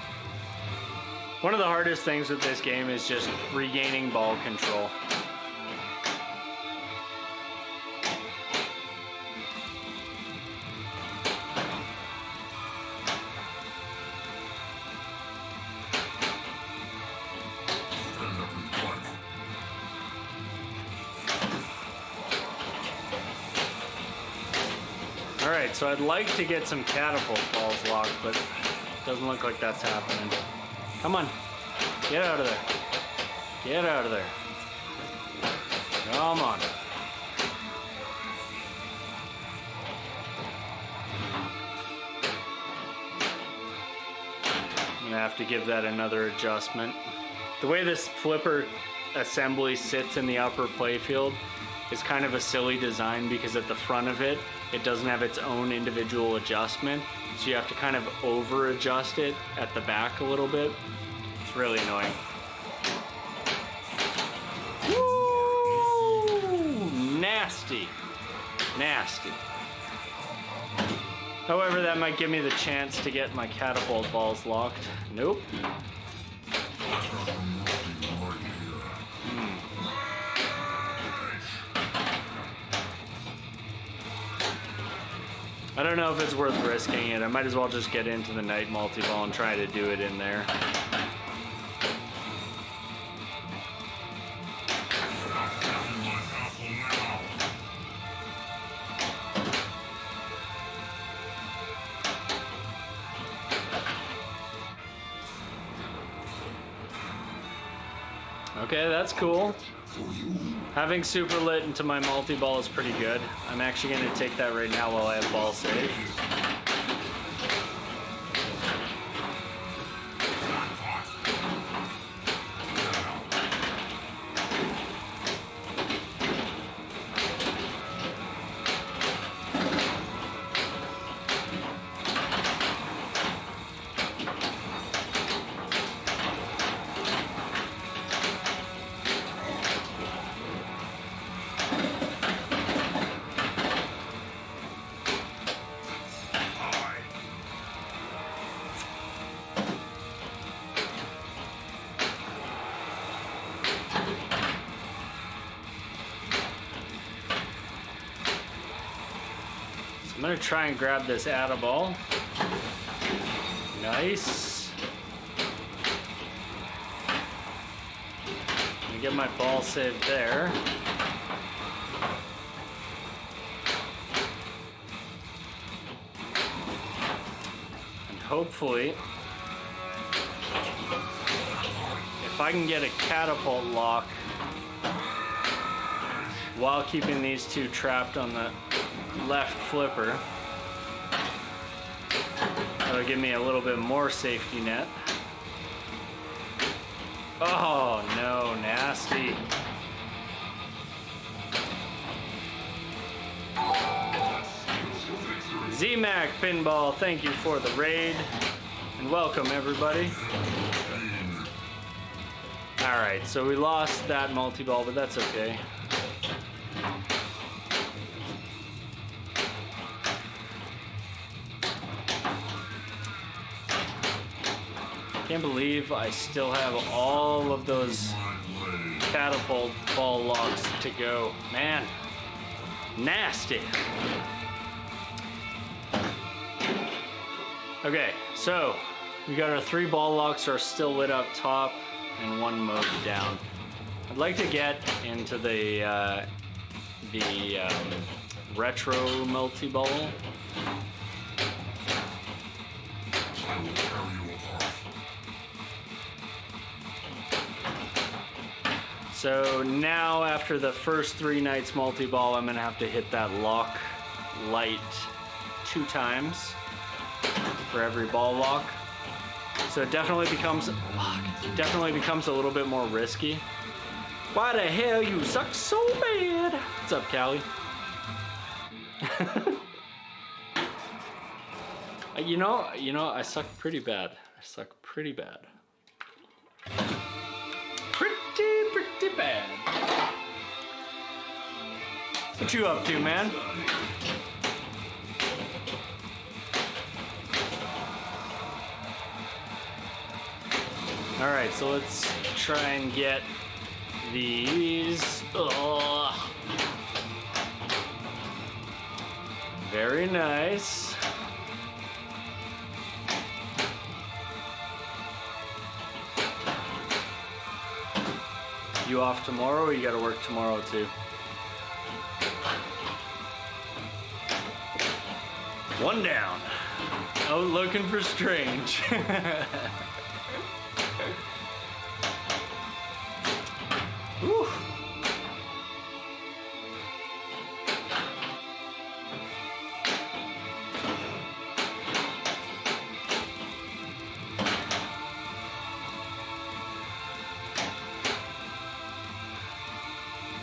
One of the hardest things with this game is just regaining ball control. Alright, so I'd like to get some catapult balls locked, but it doesn't look like that's happening. Come on. Get out of there. Get out of there. Come on. I'm gonna have to give that another adjustment. The way this flipper assembly sits in the upper playfield is kind of a silly design because at the front of it, it doesn't have its own individual adjustment. So you have to kind of over adjust it at the back a little bit. It's really annoying. Woo! Nasty. Nasty. However, that might give me the chance to get my catapult balls locked. Nope. I don't know if it's worth risking it. I might as well just get into the night multi-ball and try to do it in there. Okay, that's cool. Having super lit into my multi-ball is pretty good. I'm actually going to take that right now while I have ball save. I'm gonna try and grab this atta ball. Nice. Let me get my ball saved there. And hopefully, if I can get a catapult lock while keeping these two trapped on the left flipper, that'll give me a little bit more safety net. Oh no, nasty. Z-Mac Pinball, thank you for the raid, and welcome everybody. Alright, so we lost that multi-ball, but that's okay. Can't believe I still have all of those catapult ball locks to go. Man, nasty. Okay, so We got our 3 ball locks are still lit up top and 1 mode down. I'd like to get into the retro multi-ball. I will tear you apart. So now after the first 3 nights multi-ball, I'm gonna have to hit that lock light 2 times for every ball lock. So it definitely becomes a little bit more risky. Why the hell you suck so bad? What's up, Callie? You know, I suck pretty bad. Pretty bad. What you up to, man? All right, so let's try and get these. Ugh. Very nice. You off tomorrow, or you gotta work tomorrow too? One down. Oh, looking for Strange. Whew.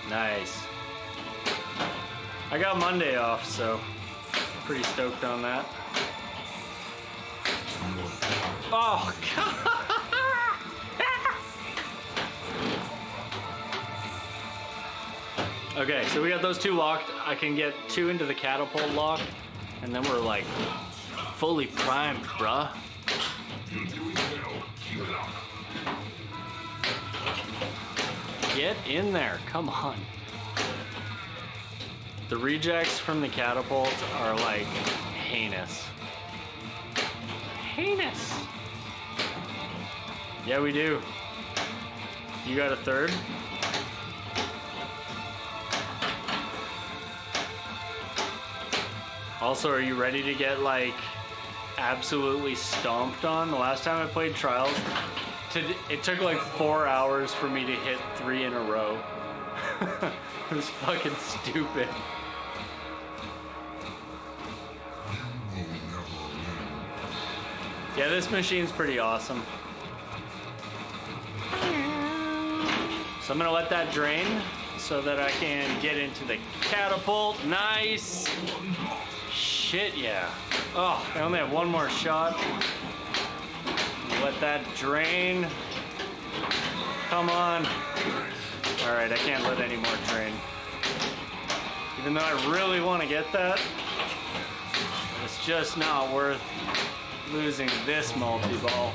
Nice. I got Monday off, so pretty stoked on that. Oh, God. Okay, so we got those 2 locked. I can get 2 into the catapult lock, and then we're like fully primed, bruh. Get in there, come on. The rejects from the catapult are like heinous. Heinous. Yeah, we do. You got a 3rd? Also, are you ready to get like absolutely stomped on? The last time I played Trials, it took like 4 hours for me to hit 3 in a row. It was fucking stupid. Yeah, this machine's pretty awesome. So I'm gonna let that drain so that I can get into the catapult. Nice. Shit, yeah. Oh, I only have 1 more shot. Let that drain. Come on. All right, I can't let any more drain. Even though I really want to get that, it's just not worth losing this multi-ball.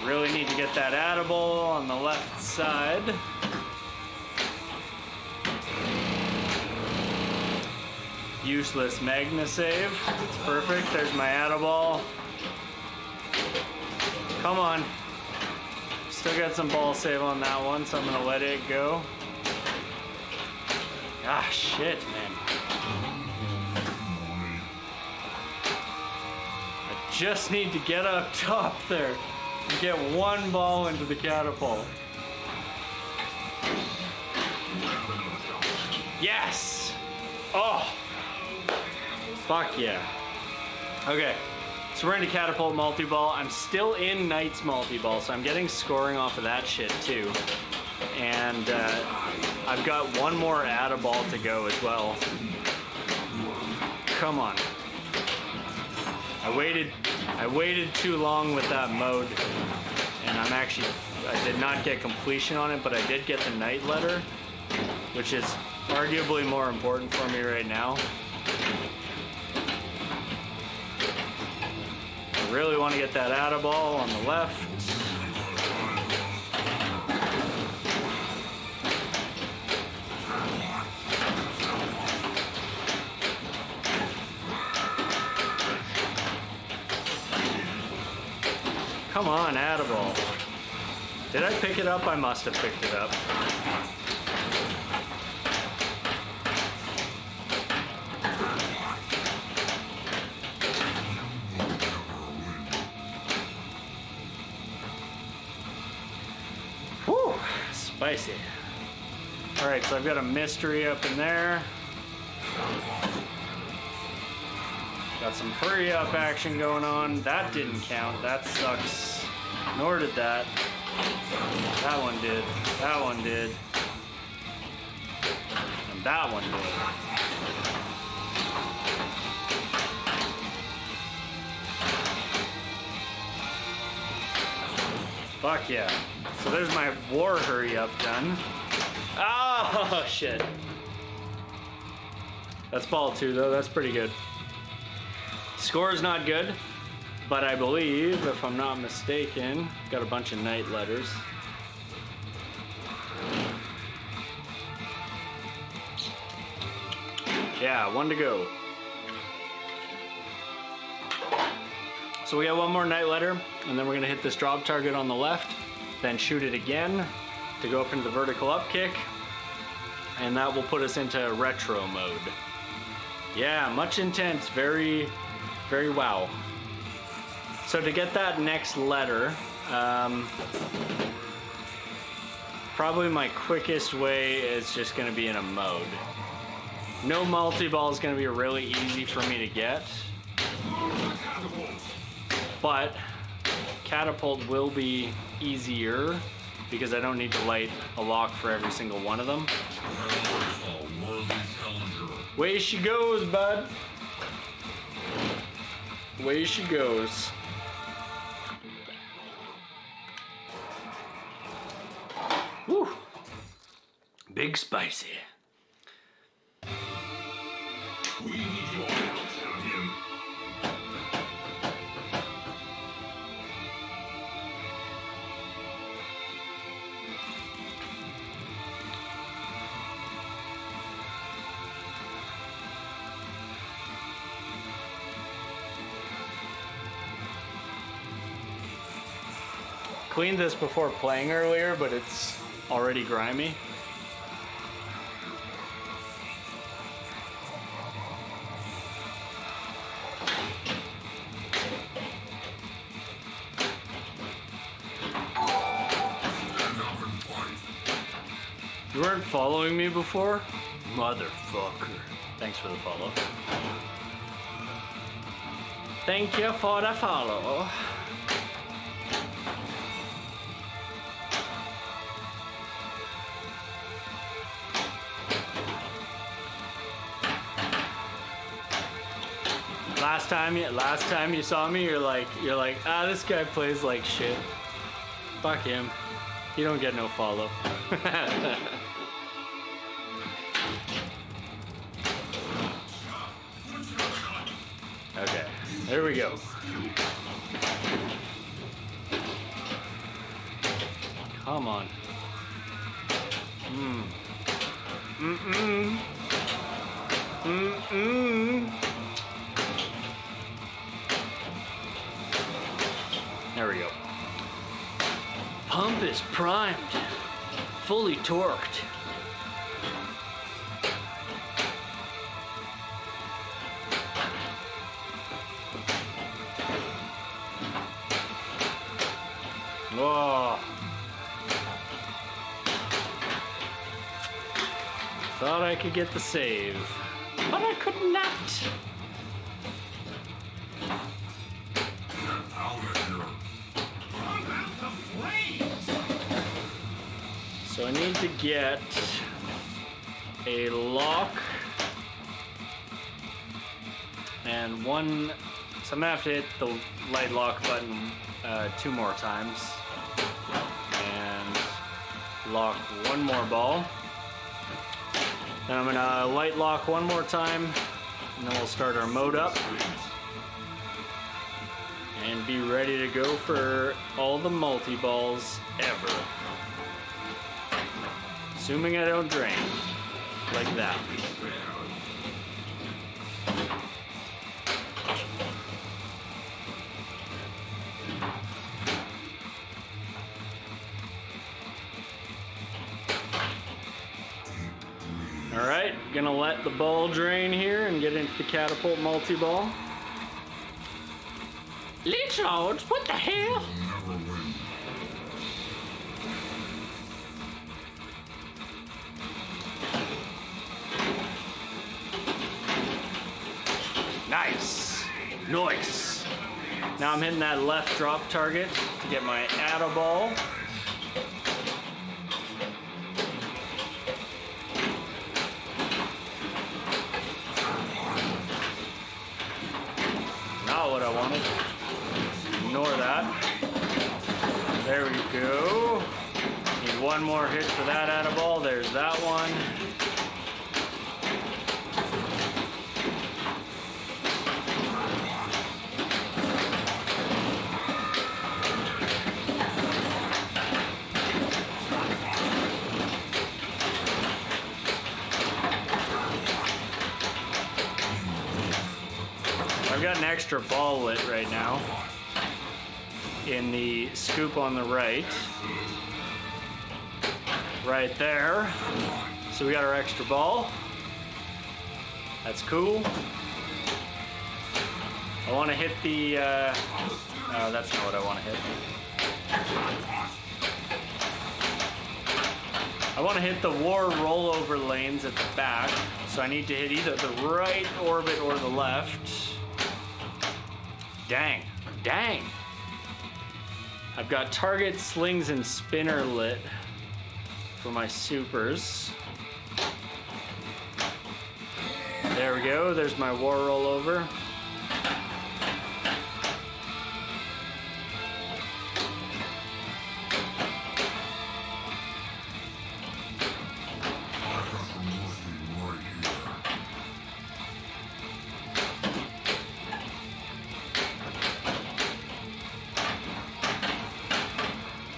Really need to get that attaboy on the left side. Useless Magna save. It's perfect. There's my attaboy. Come on. Still got some ball save on that one, so I'm gonna let it go. Ah, shit, man. I just need to get up top there and get 1 ball into the catapult. Yes! Oh! Fuck yeah. Okay, so we're into catapult multi-ball. I'm still in Knights multi-ball, so I'm getting scoring off of that shit too. And I've got 1 more attaboy to go as well. Come on. I waited too long with that mode, and I did not get completion on it, but I did get the Knight letter, which is arguably more important for me right now. I really want to get that attaboy on the left. Come on, attaboy. Did I pick it up? I must have picked it up. Whew, spicy. All right, so I've got a mystery up in there. Got some hurry up action going on. That didn't count. That sucks. Nor did that. That one did. That one did. And that one did. Fuck yeah. So there's my war hurry up done. Oh, shit. That's ball 2 though. That's pretty good. Score is not good, but I believe, if I'm not mistaken, got a bunch of night letters. Yeah, 1 to go. So we got 1 more night letter, and then we're gonna hit this drop target on the left, then shoot it again to go up into the vertical up kick, and that will put us into retro mode. Yeah, much intense, very wow. So to get that next letter, probably my quickest way is just gonna be in a mode. No multi-ball is gonna be really easy for me to get, but catapult will be easier because I don't need to light a lock for every single one of them. Way she goes, bud. Way she goes. Woo. Big spicy. We need your help, champion. Cleaned this before playing earlier, but it's already grimy. You weren't following me before? Motherfucker. Thanks for the follow. Thank you for the follow. Last time you saw me, you're like, ah, this guy plays like shit. Fuck him. You don't get no follow. Okay, there we go. Come on. There we go. Pump is primed, fully torqued. Whoa. Thought I could get the save, but I could not. So I need to get a lock and one, so I'm gonna have to hit the light lock button 2 more times and lock 1 more ball. Then I'm gonna light lock 1 more time, and then we'll start our mode up and be ready to go for all the multi-balls ever. Assuming I don't drain like that. Gonna let the ball drain here and get into the catapult multi-ball. Leechards, what the hell? Never win. Nice. Nice. Now I'm hitting that left drop target to get my Atta ball. Not what I wanted. Ignore that. There we go. Need one more hit for that Atta ball. There's that one. I've got an extra ball lit right now in the scoop on the right. Right there. So we got our extra ball. That's cool. I want to hit the, oh, that's not what I want to hit. I want to hit the war rollover lanes at the back. So I need to hit either the right orbit or the left. Dang, dang. I've got target, slings, and spinner lit for my supers. There we go, there's my war rollover.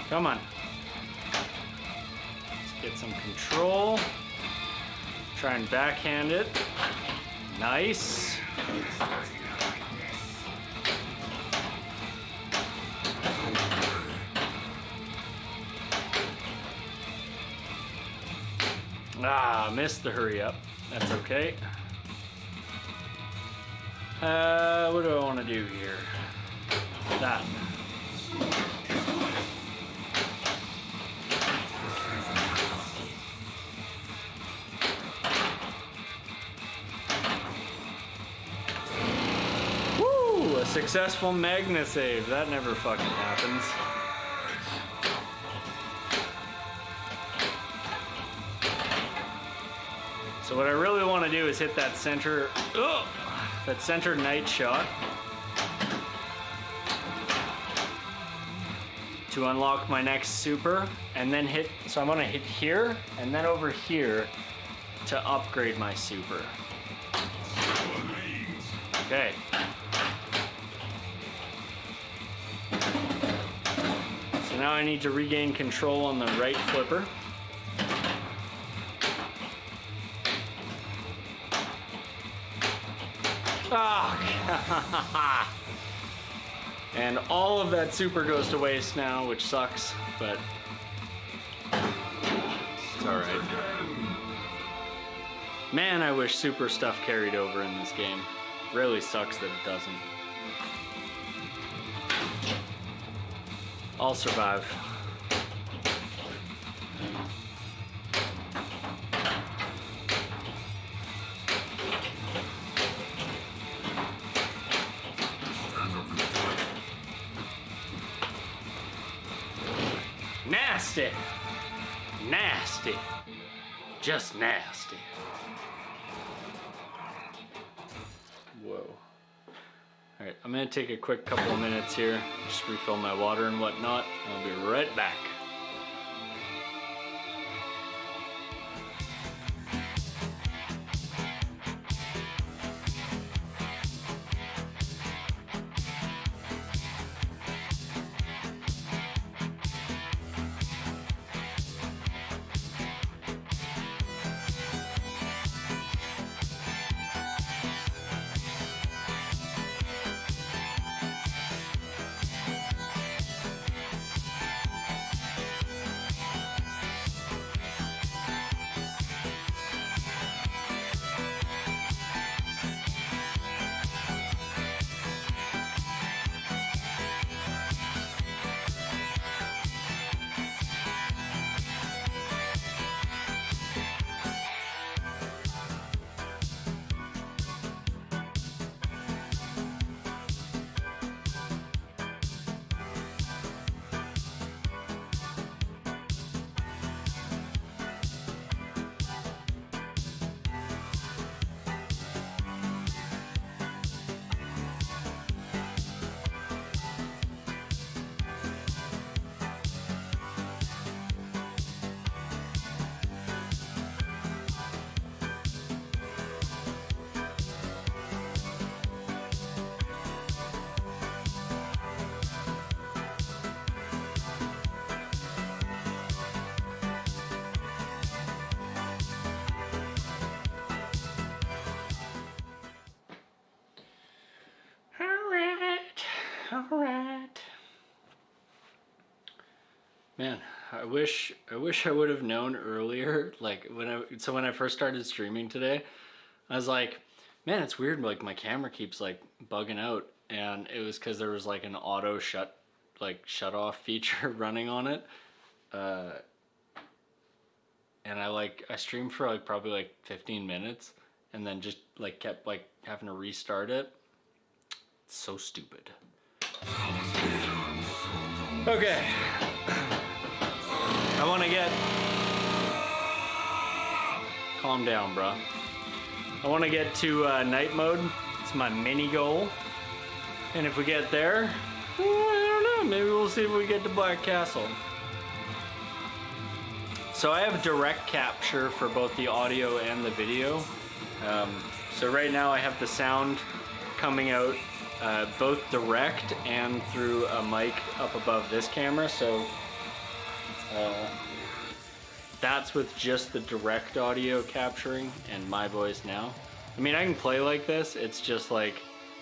Come on. Let's get some control. Try and backhand it. Nice. Ah, missed the hurry up. That's okay. What do I want to do here? That. Woo! A successful Magna save. That never fucking happens. So what I really want to do is hit that center, that center night shot to unlock my next super, and then hit, so I'm gonna hit here and then over here to upgrade my super. Okay. So now I need to regain control on the right flipper. Oh, and all of that super goes to waste now, which sucks, but it's all right. Man, I wish super stuff carried over in this game. Really sucks that it doesn't. I'll survive. Nasty. Nasty. Just nasty. Whoa. Alright, I'm gonna take a quick couple of minutes here, just refill my water and whatnot. I'll be right back. All right. Man, I wish I would have known earlier. Like when I first started streaming today, I was like, man, it's weird. Like my camera keeps like bugging out, and it was because there was like an auto shut off feature running on it. And I streamed for like probably like 15 minutes, and then just like kept like having to restart it. It's so stupid. Okay. I want to get... Calm down, bro. I want to get to night mode. It's my mini goal. And if we get there, I don't know, maybe we'll see if we get to Black Castle. So I have direct capture for both the audio and the video. So right now I have the sound coming out both direct and through a mic up above this camera. So that's with just the direct audio capturing and my voice now. I mean, I can play like this, it's just like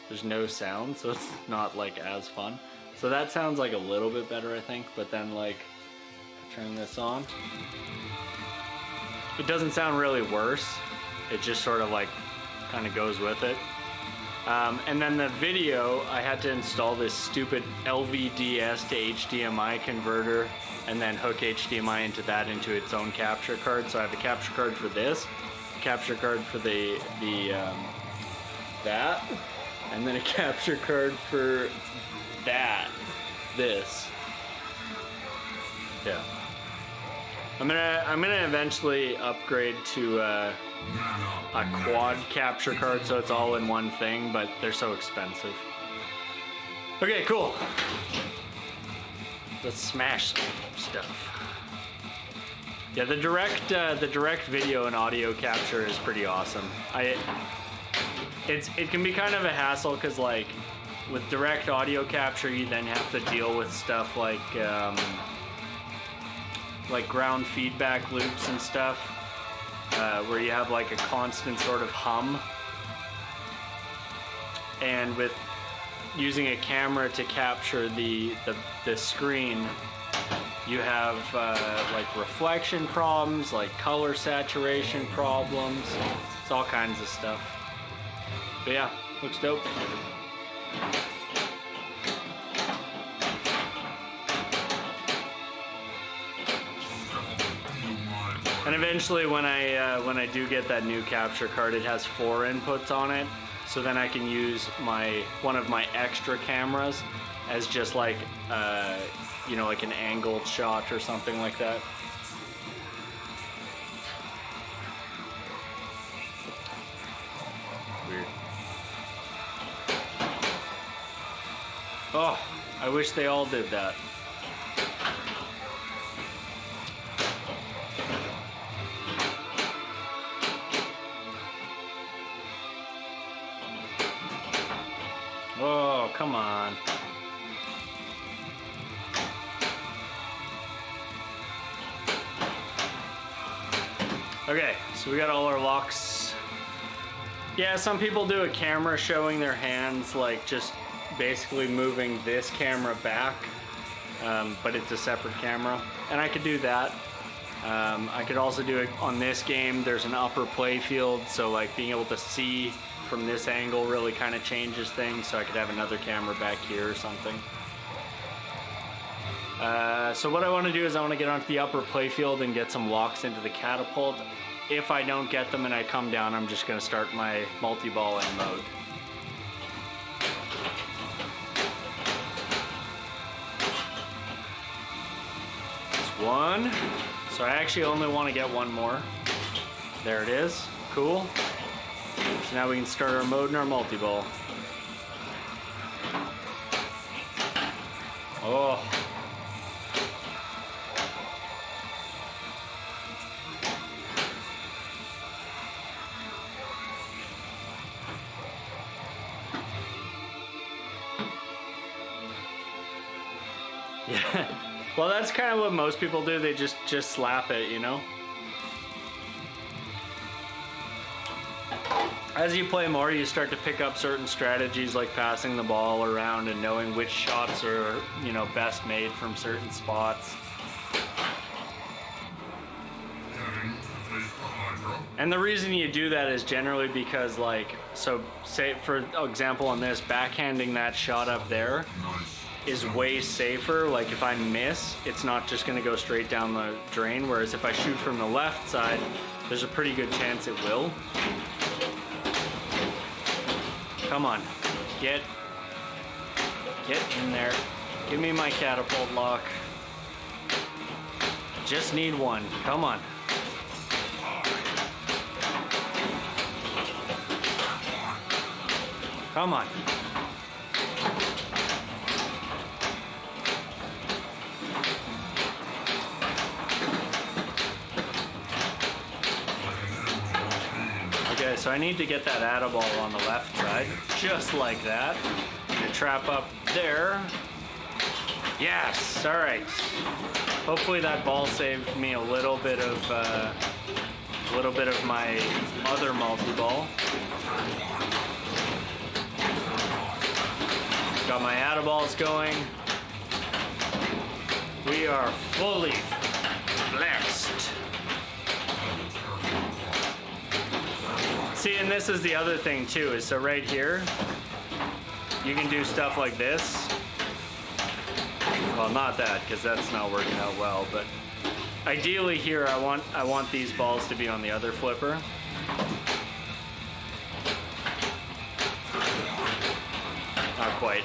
there's no sound, so it's not like as fun. So that sounds like a little bit better, I think, but then like turn this on, it doesn't sound really worse. It just sort of like kind of goes with it. And then the video, I had to install this stupid LVDS to HDMI converter and then hook HDMI into its own capture card. So I have a capture card for this, a capture card for that, and then a capture card for this. Yeah. I'm gonna eventually upgrade to a quad capture card so it's all in one thing, but they're so expensive. Okay, cool. Let's smash some stuff. Yeah, the direct video and audio capture is pretty awesome. It can be kind of a hassle because like with direct audio capture, you then have to deal with stuff like ground feedback loops and stuff, where you have like a constant sort of hum. And with using a camera to capture the screen, you have like reflection problems, like color saturation problems. It's all kinds of stuff. But yeah, looks dope. And eventually, when I do get that new capture card, it has 4 inputs on it. So then I can use one of my extra cameras as just like like an angled shot or something like that. Weird. Oh, I wish they all did that. Oh, come on. Okay, so we got all our locks. Yeah, some people do a camera showing their hands, like just basically moving this camera back, but it's a separate camera. And I could do that. I could also do it on this game. There's an upper play field, so like being able to see from this angle really kind of changes things, so I could have another camera back here or something. So what I want to do is I want to get onto the upper playfield and get some walks into the catapult. If I don't get them and I come down, I'm just going to start my multi-balling mode. That's one. So I actually only want to get one more. There it is. Cool. So now we can start our mode and our multi-ball. Oh. Yeah. Well, that's kind of what most people do. They just slap it, you know? I as you play more, you start to pick up certain strategies like passing the ball around and knowing which shots are, you know, best made from certain spots. And the reason you do that is generally because, like, so say for example on this, backhanding that shot up there is way safer. Like if I miss, it's not just gonna go straight down the drain, whereas if I shoot from the left side, there's a pretty good chance it will. Come on, get in there. Give me my catapult lock. Just need one, come on. Come on. Okay, so I need to get that atta-ball on the left side, just like that. And trap up there. Yes, all right. Hopefully that ball saved me a little bit of my other multi-ball. Got my atta-balls going. We are fully flexed. See, and this is the other thing too, is so right here, you can do stuff like this. Well, not that, because that's not working out well, but ideally here I want these balls to be on the other flipper. Not quite.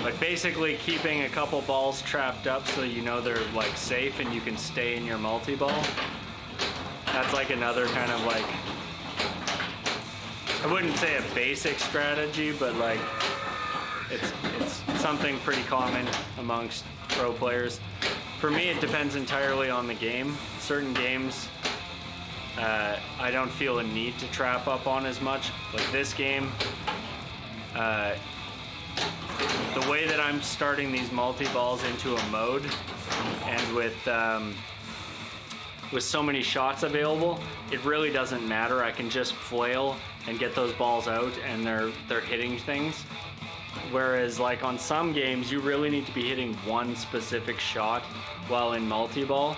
Like basically keeping a couple balls trapped up so you know they're like safe and you can stay in your multi-ball. That's like another kind of like, I wouldn't say a basic strategy, but like it's something pretty common amongst pro players. For me, it depends entirely on the game. Certain games, I don't feel a need to trap up on as much. Like this game, the way that I'm starting these multi-balls into a mode, and with so many shots available, it really doesn't matter. I can just flail and get those balls out, and they're hitting things. Whereas like on some games, you really need to be hitting one specific shot while in multi-ball.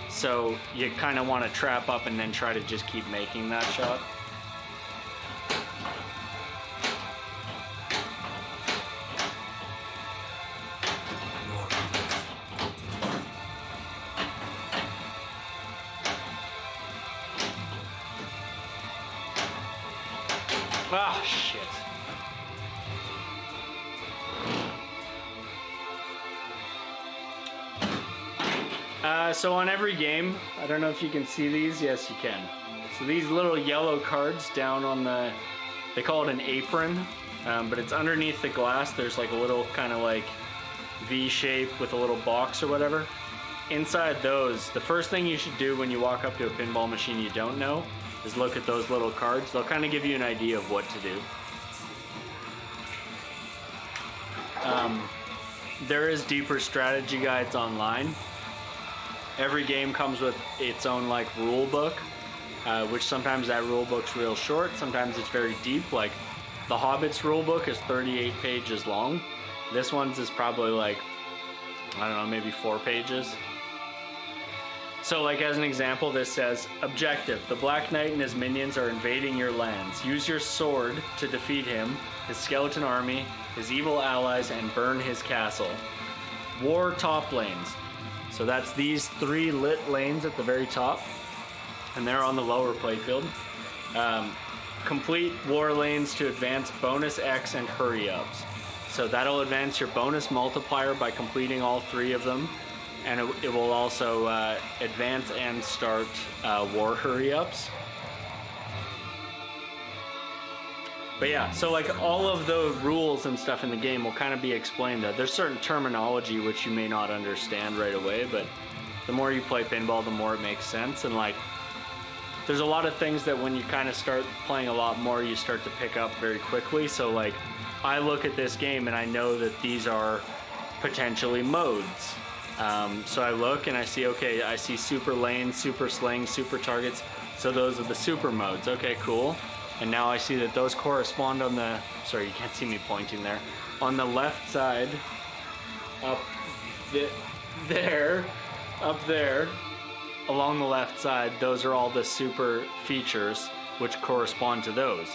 So you kind of want to trap up and then try to just keep making that shot. Ah, shit. So on every game, I don't know if you can see these. Yes, you can. So these little yellow cards down on the, they call it an apron, but it's underneath the glass. There's like a little kind of like V shape with a little box or whatever. Inside those, the first thing you should do when you walk up to a pinball machine you don't know is look at those little cards. They'll kind of give you an idea of what to do. There is deeper strategy guides online. Every game comes with its own like rule book, which sometimes that rule book's real short, sometimes it's very deep. Like the Hobbit's rule book is 38 pages long. This one's is probably like, I don't know, maybe 4 pages. So like as an example, this says, objective, the Black Knight and his minions are invading your lands. Use your sword to defeat him, his skeleton army, his evil allies, and burn his castle. War top lanes. So that's these 3 lit lanes at the very top, and they're on the lower playfield. Complete war lanes to advance bonus X and hurry ups. So that'll advance your bonus multiplier by completing all 3 of them, and it will also advance and start war hurry ups. But yeah, so like all of the rules and stuff in the game will kind of be explained there. There's certain terminology which you may not understand right away, but the more you play pinball, the more it makes sense. And like, there's a lot of things that when you kind of start playing a lot more, you start to pick up very quickly. So like, I look at this game and I know that these are potentially modes. So I look and I see, okay, I see super lane, super sling, super targets. So those are the super modes. Okay, cool. And now I see that those correspond on the, sorry, you can't see me pointing there. On the left side, up there, along the left side, those are all the super features which correspond to those.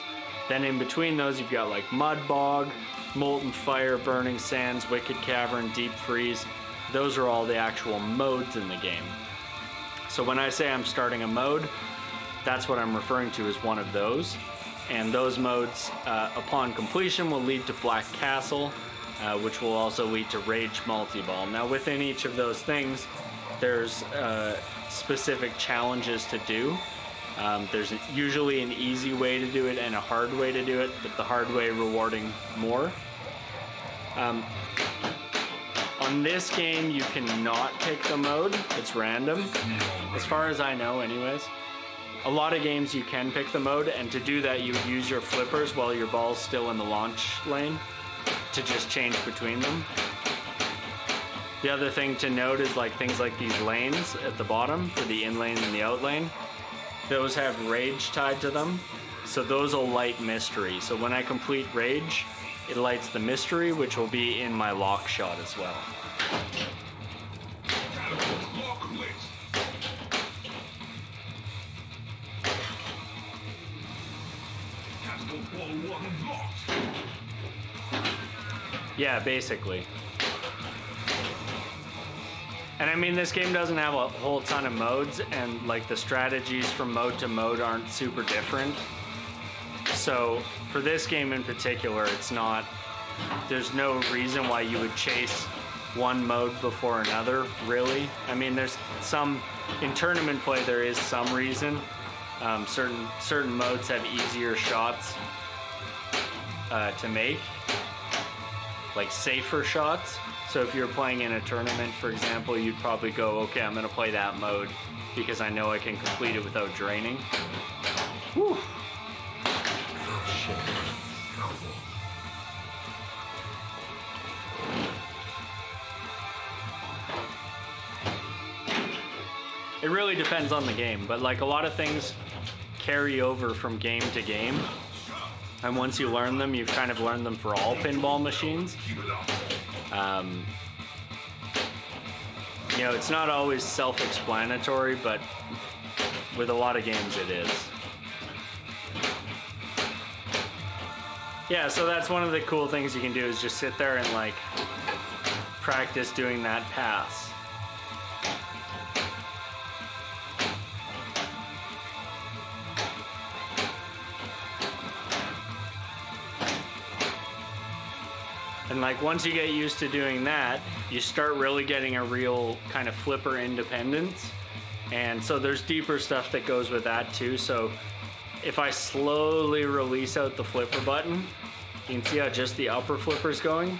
Then in between those, you've got like Mud Bog, Molten Fire, Burning Sands, Wicked Cavern, Deep Freeze. Those are all the actual modes in the game. So when I say I'm starting a mode, that's what I'm referring to as one of those. And those modes, upon completion, will lead to Black Castle, which will also lead to Rage Multi-Ball. Now within each of those things, there's specific challenges to do. There's usually an easy way to do it and a hard way to do it, but the hard way rewarding more. On this game, you cannot pick the mode. It's random, as far as I know anyways. A lot of games you can pick the mode, and to do that you would use your flippers while your ball's still in the launch lane to just change between them. The other thing to note is like things like these lanes at the bottom for the in lane and the out lane. Those have rage tied to them, so those will light mystery. So when I complete rage, it lights the mystery, which will be in my lock shot as well. Yeah, basically. And I mean, this game doesn't have a whole ton of modes, and like the strategies from mode to mode aren't super different. So for this game in particular, it's not, there's no reason why you would chase one mode before another, really. I mean, there's some, in tournament play there is some reason. Certain modes have easier shots to make, like safer shots. So if you're playing in a tournament, for example, you'd probably go, okay, I'm gonna play that mode because I know I can complete it without draining. Whew. Shit. It really depends on the game, but like a lot of things carry over from game to game. And once you learn them, you've kind of learned them for all pinball machines. You know, it's not always self-explanatory, but with a lot of games it is. Yeah, so that's one of the cool things you can do is just sit there and like practice doing that pass. And like once you get used to doing that, you start really getting a real kind of flipper independence. And so there's deeper stuff that goes with that too. So if I slowly release out the flipper button, you can see how just the upper flipper's going.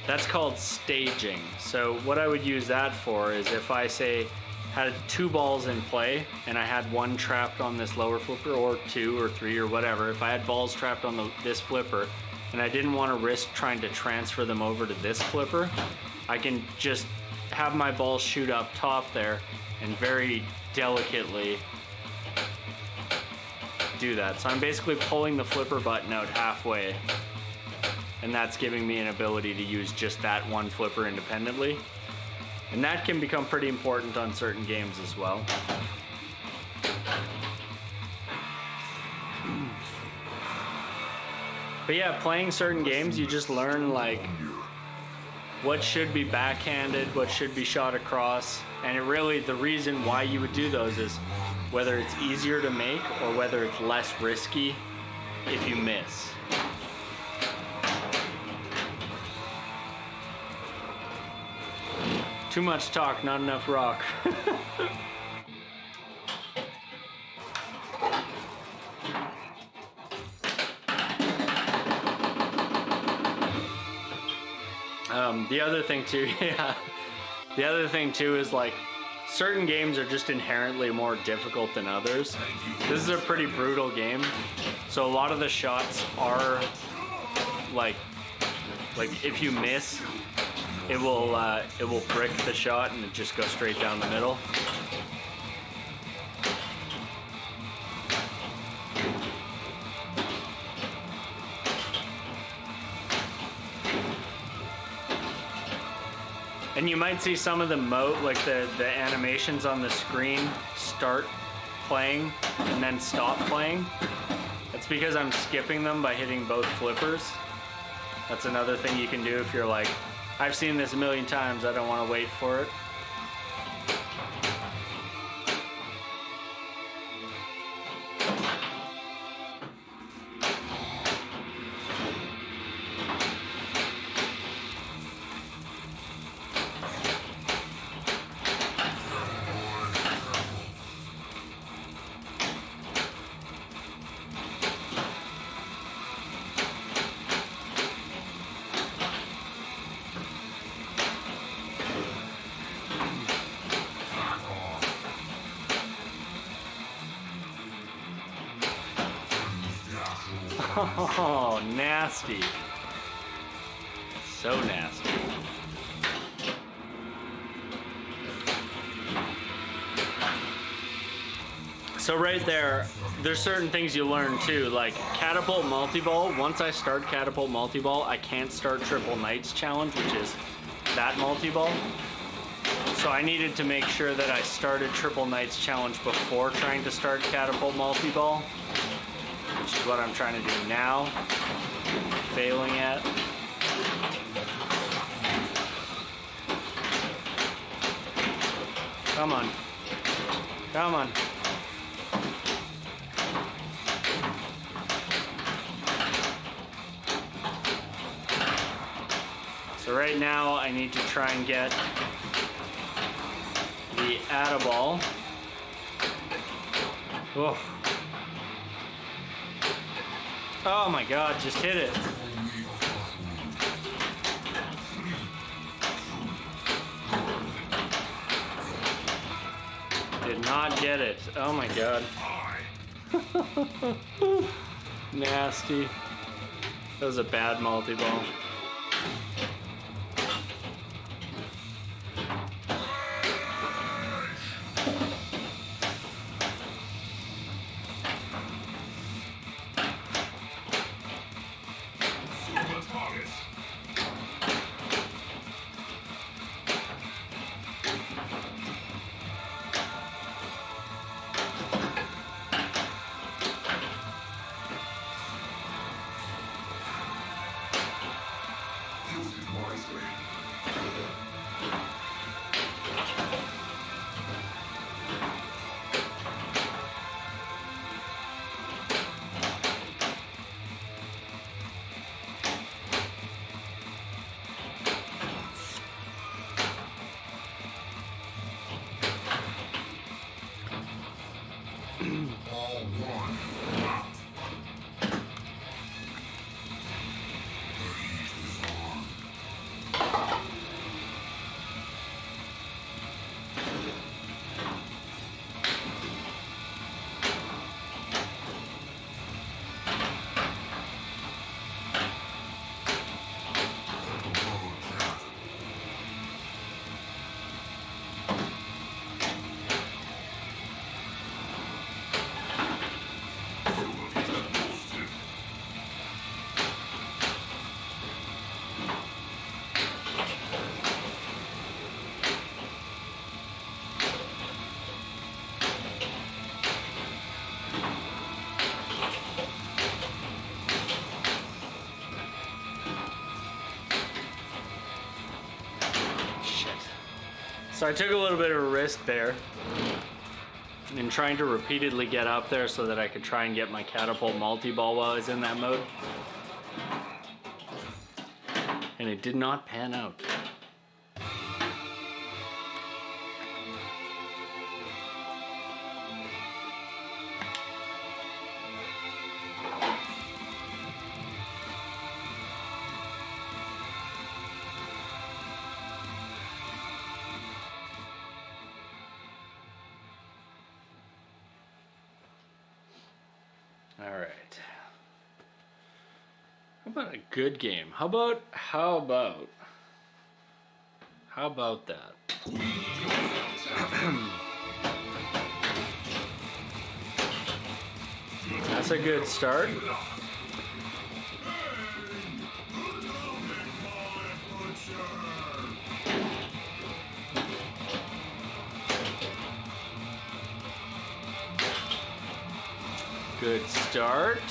That's called staging. So what I would use that for is if I say had two balls in play and I had one trapped on this lower flipper, or two or three or whatever, if I had balls trapped on this flipper and I didn't want to risk trying to transfer them over to this flipper, I can just have my ball shoot up top there and very delicately do that. So I'm basically pulling the flipper button out halfway, and that's giving me an ability to use just that one flipper independently. And that can become pretty important on certain games as well. But yeah, playing certain games, you just learn like what should be backhanded, what should be shot across. And it really, the reason why you would do those is whether it's easier to make or whether it's less risky if you miss. Too much talk, not enough rock. The other thing too, yeah. The other thing too is like certain games are just inherently more difficult than others. This is a pretty brutal game, so a lot of the shots are like if you miss, it will brick the shot and it just goes straight down the middle. And you might see some of the like the animations on the screen start playing and then stop playing. That's because I'm skipping them by hitting both flippers. That's another thing you can do if you're like, I've seen this a million times, I don't want to wait for it. Oh, nasty. So nasty. So right there, there's certain things you learn too, like catapult multi-ball. Once I start catapult multi-ball, I can't start triple knights challenge, which is that multi-ball. So I needed to make sure that I started triple knights challenge before trying to start catapult multi-ball, which is what I'm trying to do now. Failing at. Come on. Come on. So right now I need to try and get the add-a-ball. Oh. Oh my god, just hit it. Did not get it. Oh my god. Nasty. That was a bad multi-ball. So I took a little bit of a risk there in trying to repeatedly get up there so that I could try and get my catapult multi-ball while I was in that mode. And it did not pan out. All right. How about a good game? How about How about that? That's a good start. Good start.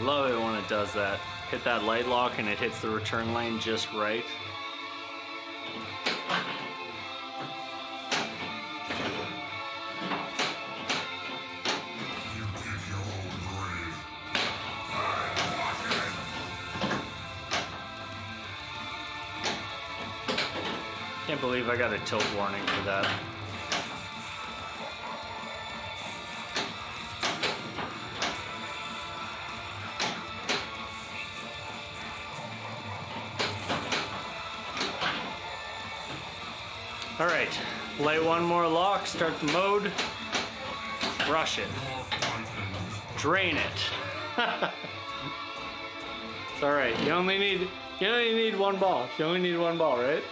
Love it when it does that. Hit that light lock and it hits the return lane just right. You dig your own grave. I'm watching. Can't believe I got a tilt warning for that. All right, light one more lock, start the mode, rush it, drain it. It's all right. You only need one ball. You only need one ball, right?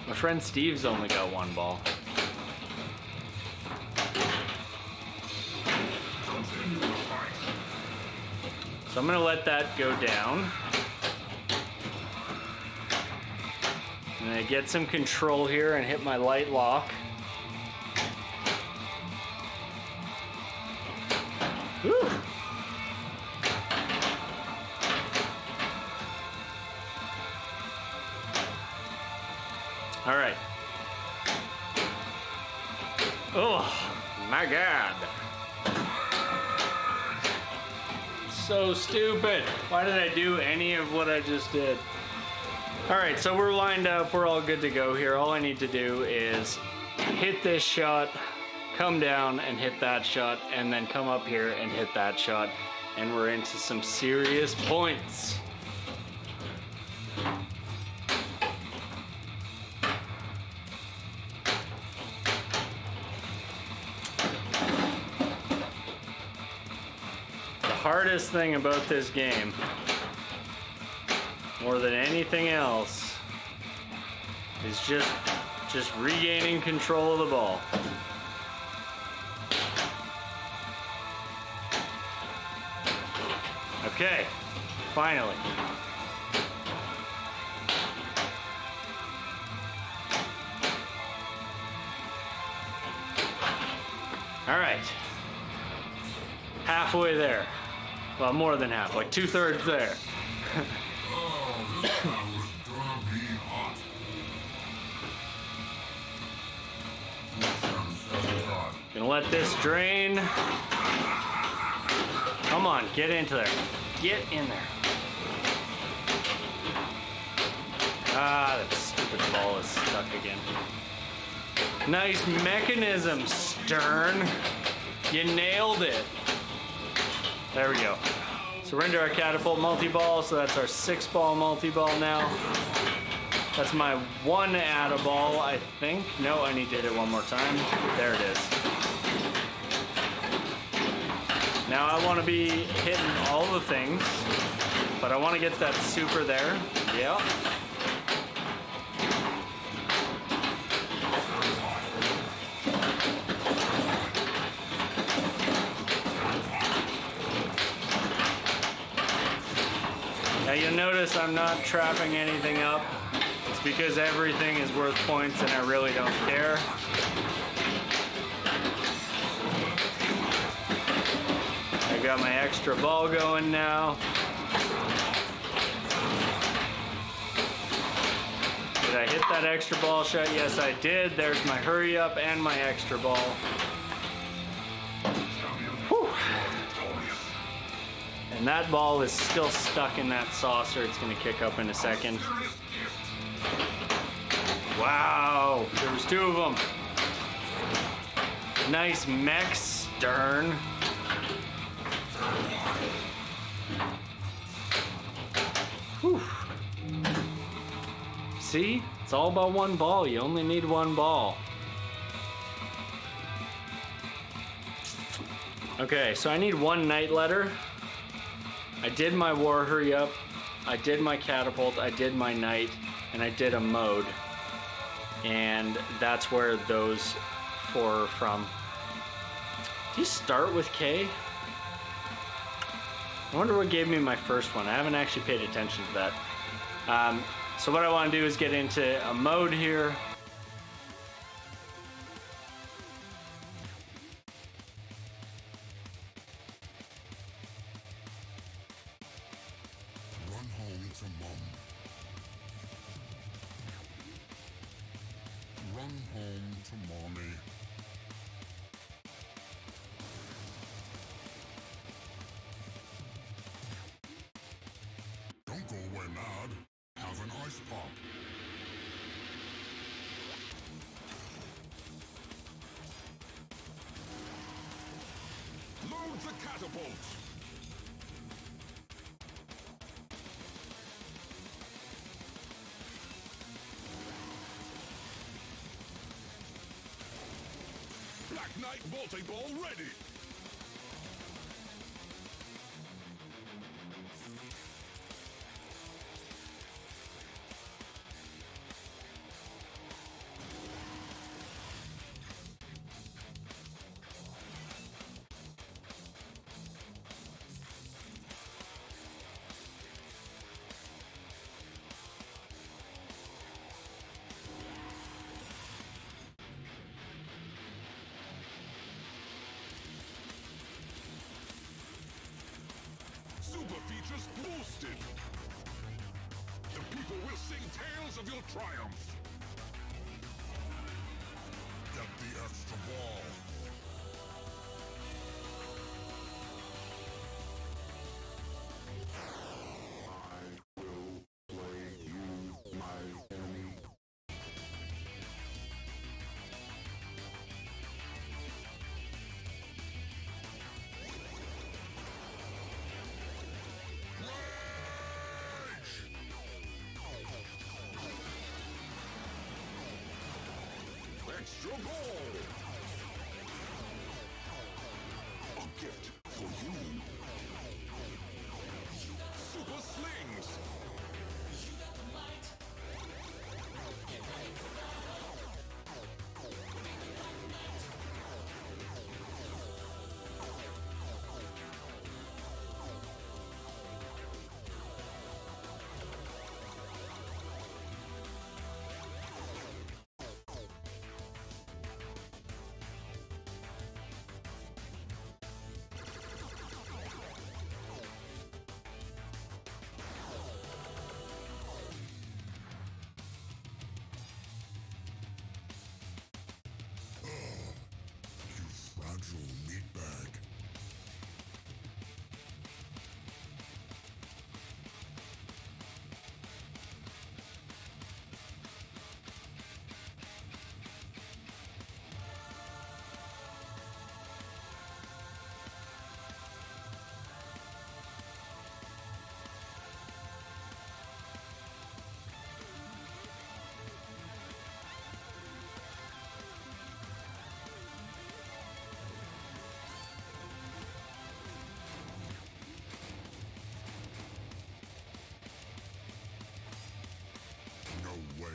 My friend Steve's only got one ball. So I'm gonna let that go down. I'm gonna get some control here and hit my light lock. Woo. All right. Oh my God. So stupid. Why did I do any of what I just did? All right, so we're lined up. We're all good to go here. All I need to do is hit this shot, come down and hit that shot, and then come up here and hit that shot, and we're into some serious points. The hardest thing about this game, more than anything else, is just regaining control of the ball. Okay, finally. All right, halfway there. Well, more than half, like 2/3 there. Oh, this guy was gonna be hot. So hot. Gonna let this drain. Come on, get into there. Get in there. Ah, that stupid ball is stuck again. Nice mechanism, Stern. You nailed it. There we go. Surrender our catapult multi-ball, so that's our 6-ball multi-ball now. That's my 1 add-a-ball, I think. No, I need to hit it one more time. There it is. Now I want to be hitting all the things, but I want to get that super there. Yeah. Now you'll notice I'm not trapping anything up. It's because everything is worth points and I really don't care. I got my extra ball going now. Did I hit that extra ball shot? Yes, I did. There's my hurry up and my extra ball. Whew. And that ball is still stuck in that saucer. It's gonna kick up in a second. Wow, there was 2 of them. Nice mech, Stern. See? It's all about one ball. You only need one ball. Okay, so I need one night letter. I did my war hurry up. I did my catapult. I did my knight. And I did a mode. And that's where those 4 are from. Do you start with K? I wonder what gave me my first one. I haven't actually paid attention to that. So what I want to do is get into a mode here. Run home to mom. Run home to mommy. Don't go away mad. Have an ice pop. Load the catapult. Black Knight multi-ball ready. Super features boosted. The people will sing tales of your triumph. Get the extra ball. I will play you, my enemy. Extra ball! A gift for you. Super slings! Fragile meatbag. No way.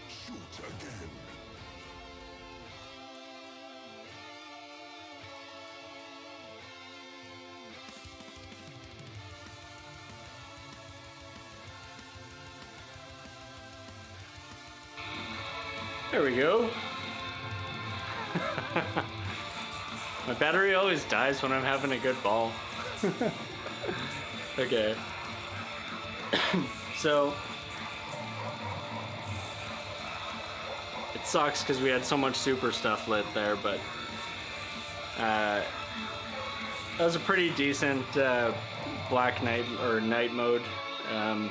Shoot again. There we go. My battery always dies when I'm having a good ball. Okay. So it sucks because we had so much super stuff lit there, but that was a pretty decent Black Knight or night mode. I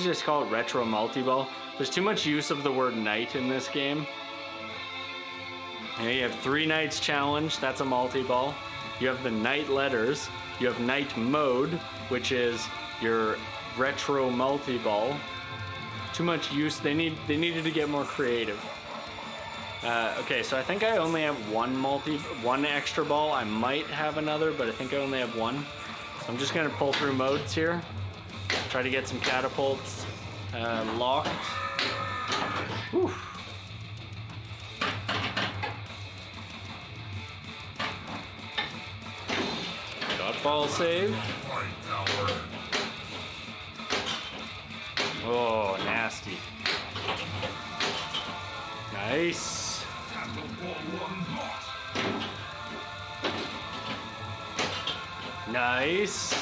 just call it retro multi-ball. There's too much use of the word knight in this game. You have 3 knights challenge, that's a multi-ball. You have the knight letters. You have knight mode, which is your retro multi-ball. Too much use. They needed to get more creative. Okay, so I think I only have one extra ball. I might have another, but I think I only have one. So I'm just gonna pull through modes here. Try to get some catapults locked. Whew. Dot ball save. Oh, nasty. Nice. Nice.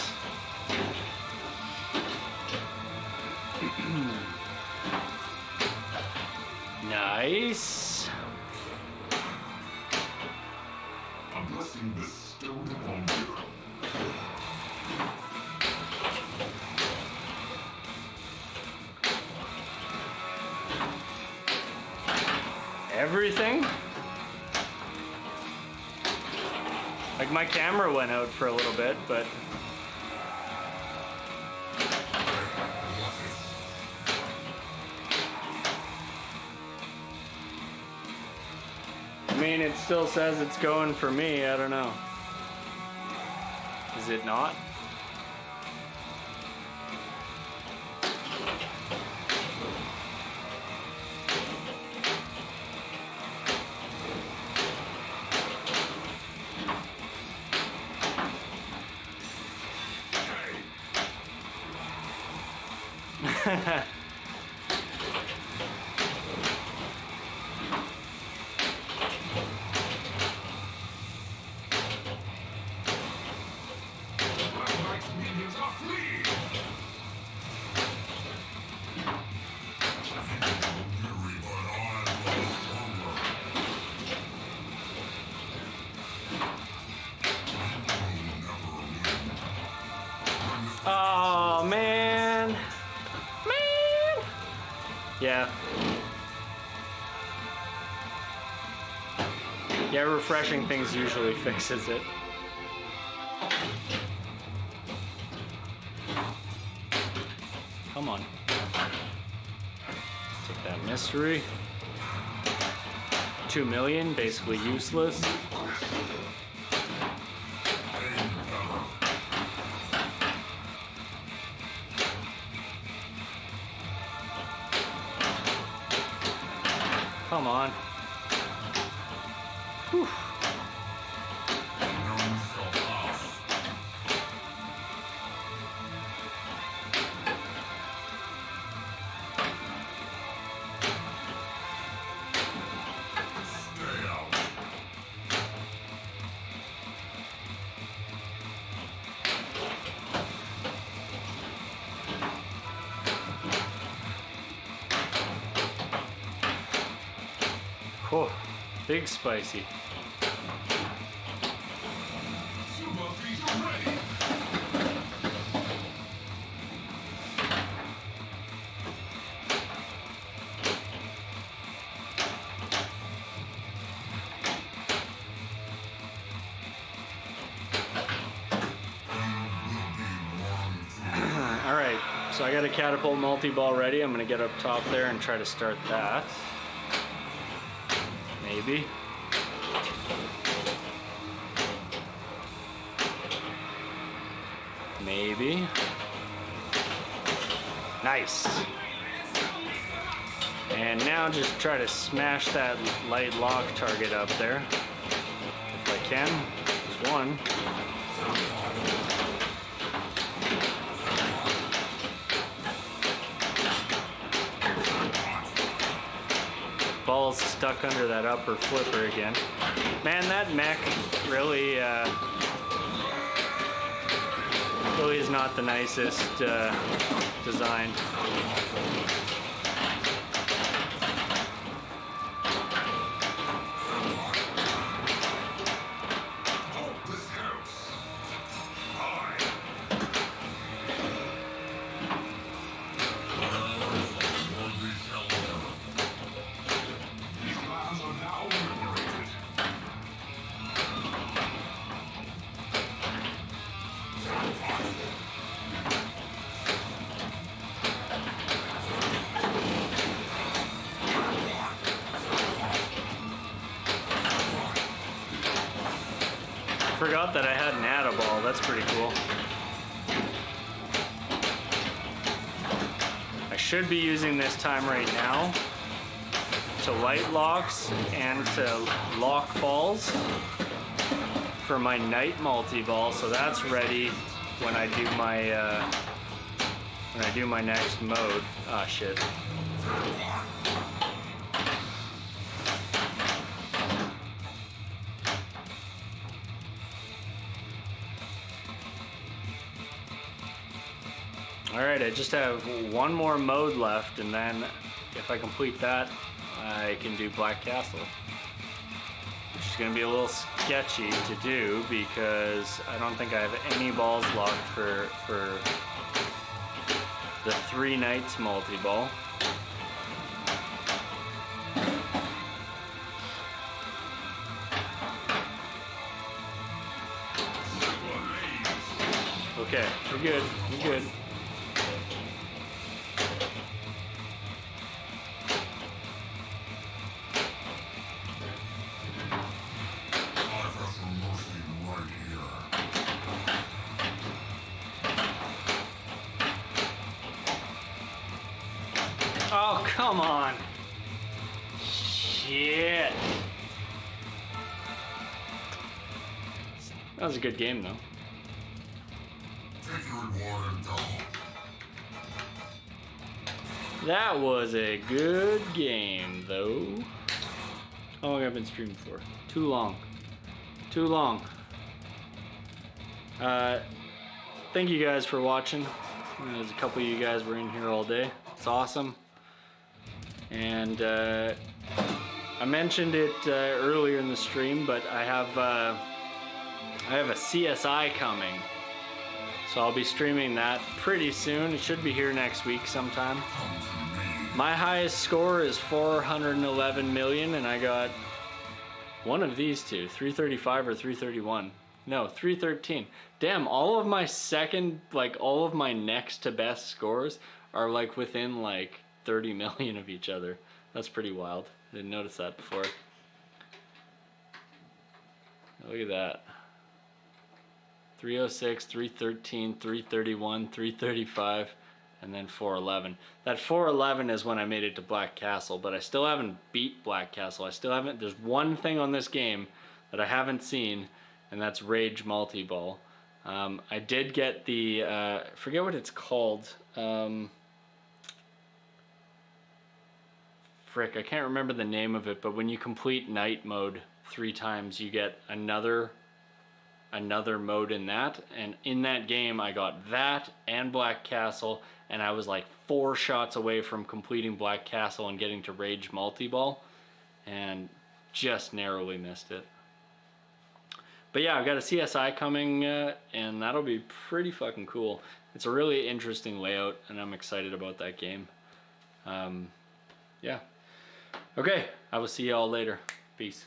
Nice. A blessing bestowed upon you. Everything? Like my camera went out for a little bit, but I mean, it still says it's going for me. I don't know. Is it not? Oh, man. Man. Yeah. Yeah, refreshing things usually fixes it. Come on. Take that mystery. 2 million, basically useless. Come on. Whew. Oh, big spicy. All right, so I got a catapult multi-ball ready. I'm gonna get up top there and try to start that. Maybe. Maybe. Nice. And now just try to smash that light lock target up there. If I can. There's one. Ball's stuck under that upper flipper again. Man, that mech really, really is not the nicest design. Forgot that I had an Atta ball. That's pretty cool. I should be using this time right now to light locks and to lock balls for my night multi-ball, so that's ready when I do my next mode. Ah, shit. Alright, I just have one more mode left, and then if I complete that, I can do Black Castle. Which is going to be a little sketchy to do because I don't think I have any balls locked for the 3 nights multi-ball. Okay, we're good, we're good. Oh, come on. Shit. That was a good game, though. Take your reward and go. That was a good game, though. How long have I been streaming for? Too long. Too long. Thank you guys for watching. There's a couple of you guys were in here all day. It's awesome. And I mentioned it earlier in the stream, but I have a CSI coming, so I'll be streaming that pretty soon. It should be here next week sometime. My highest score is 411 million, and I got one of these two, 335 or 331. No, 313. Damn, all of my all of my next to best scores are like within like 30 million of each other. That's pretty wild. I didn't notice that before. Look at that. 306, 313, 331, 335, and then 411. That 411 is when I made it to Black Castle, but I still haven't beat Black Castle. There's one thing on this game that I haven't seen, and that's Rage Multi-Ball. I did get the, forget what it's called. Frick, I can't remember the name of it, but when you complete night mode 3 times, you get another mode in that. And in that game, I got that and Black Castle, and I was like 4 shots away from completing Black Castle and getting to Rage Multi-Ball, and just narrowly missed it. But yeah, I've got a CSI coming, and that'll be pretty fucking cool. It's a really interesting layout, and I'm excited about that game. Yeah. Okay, I will see y'all later. Peace.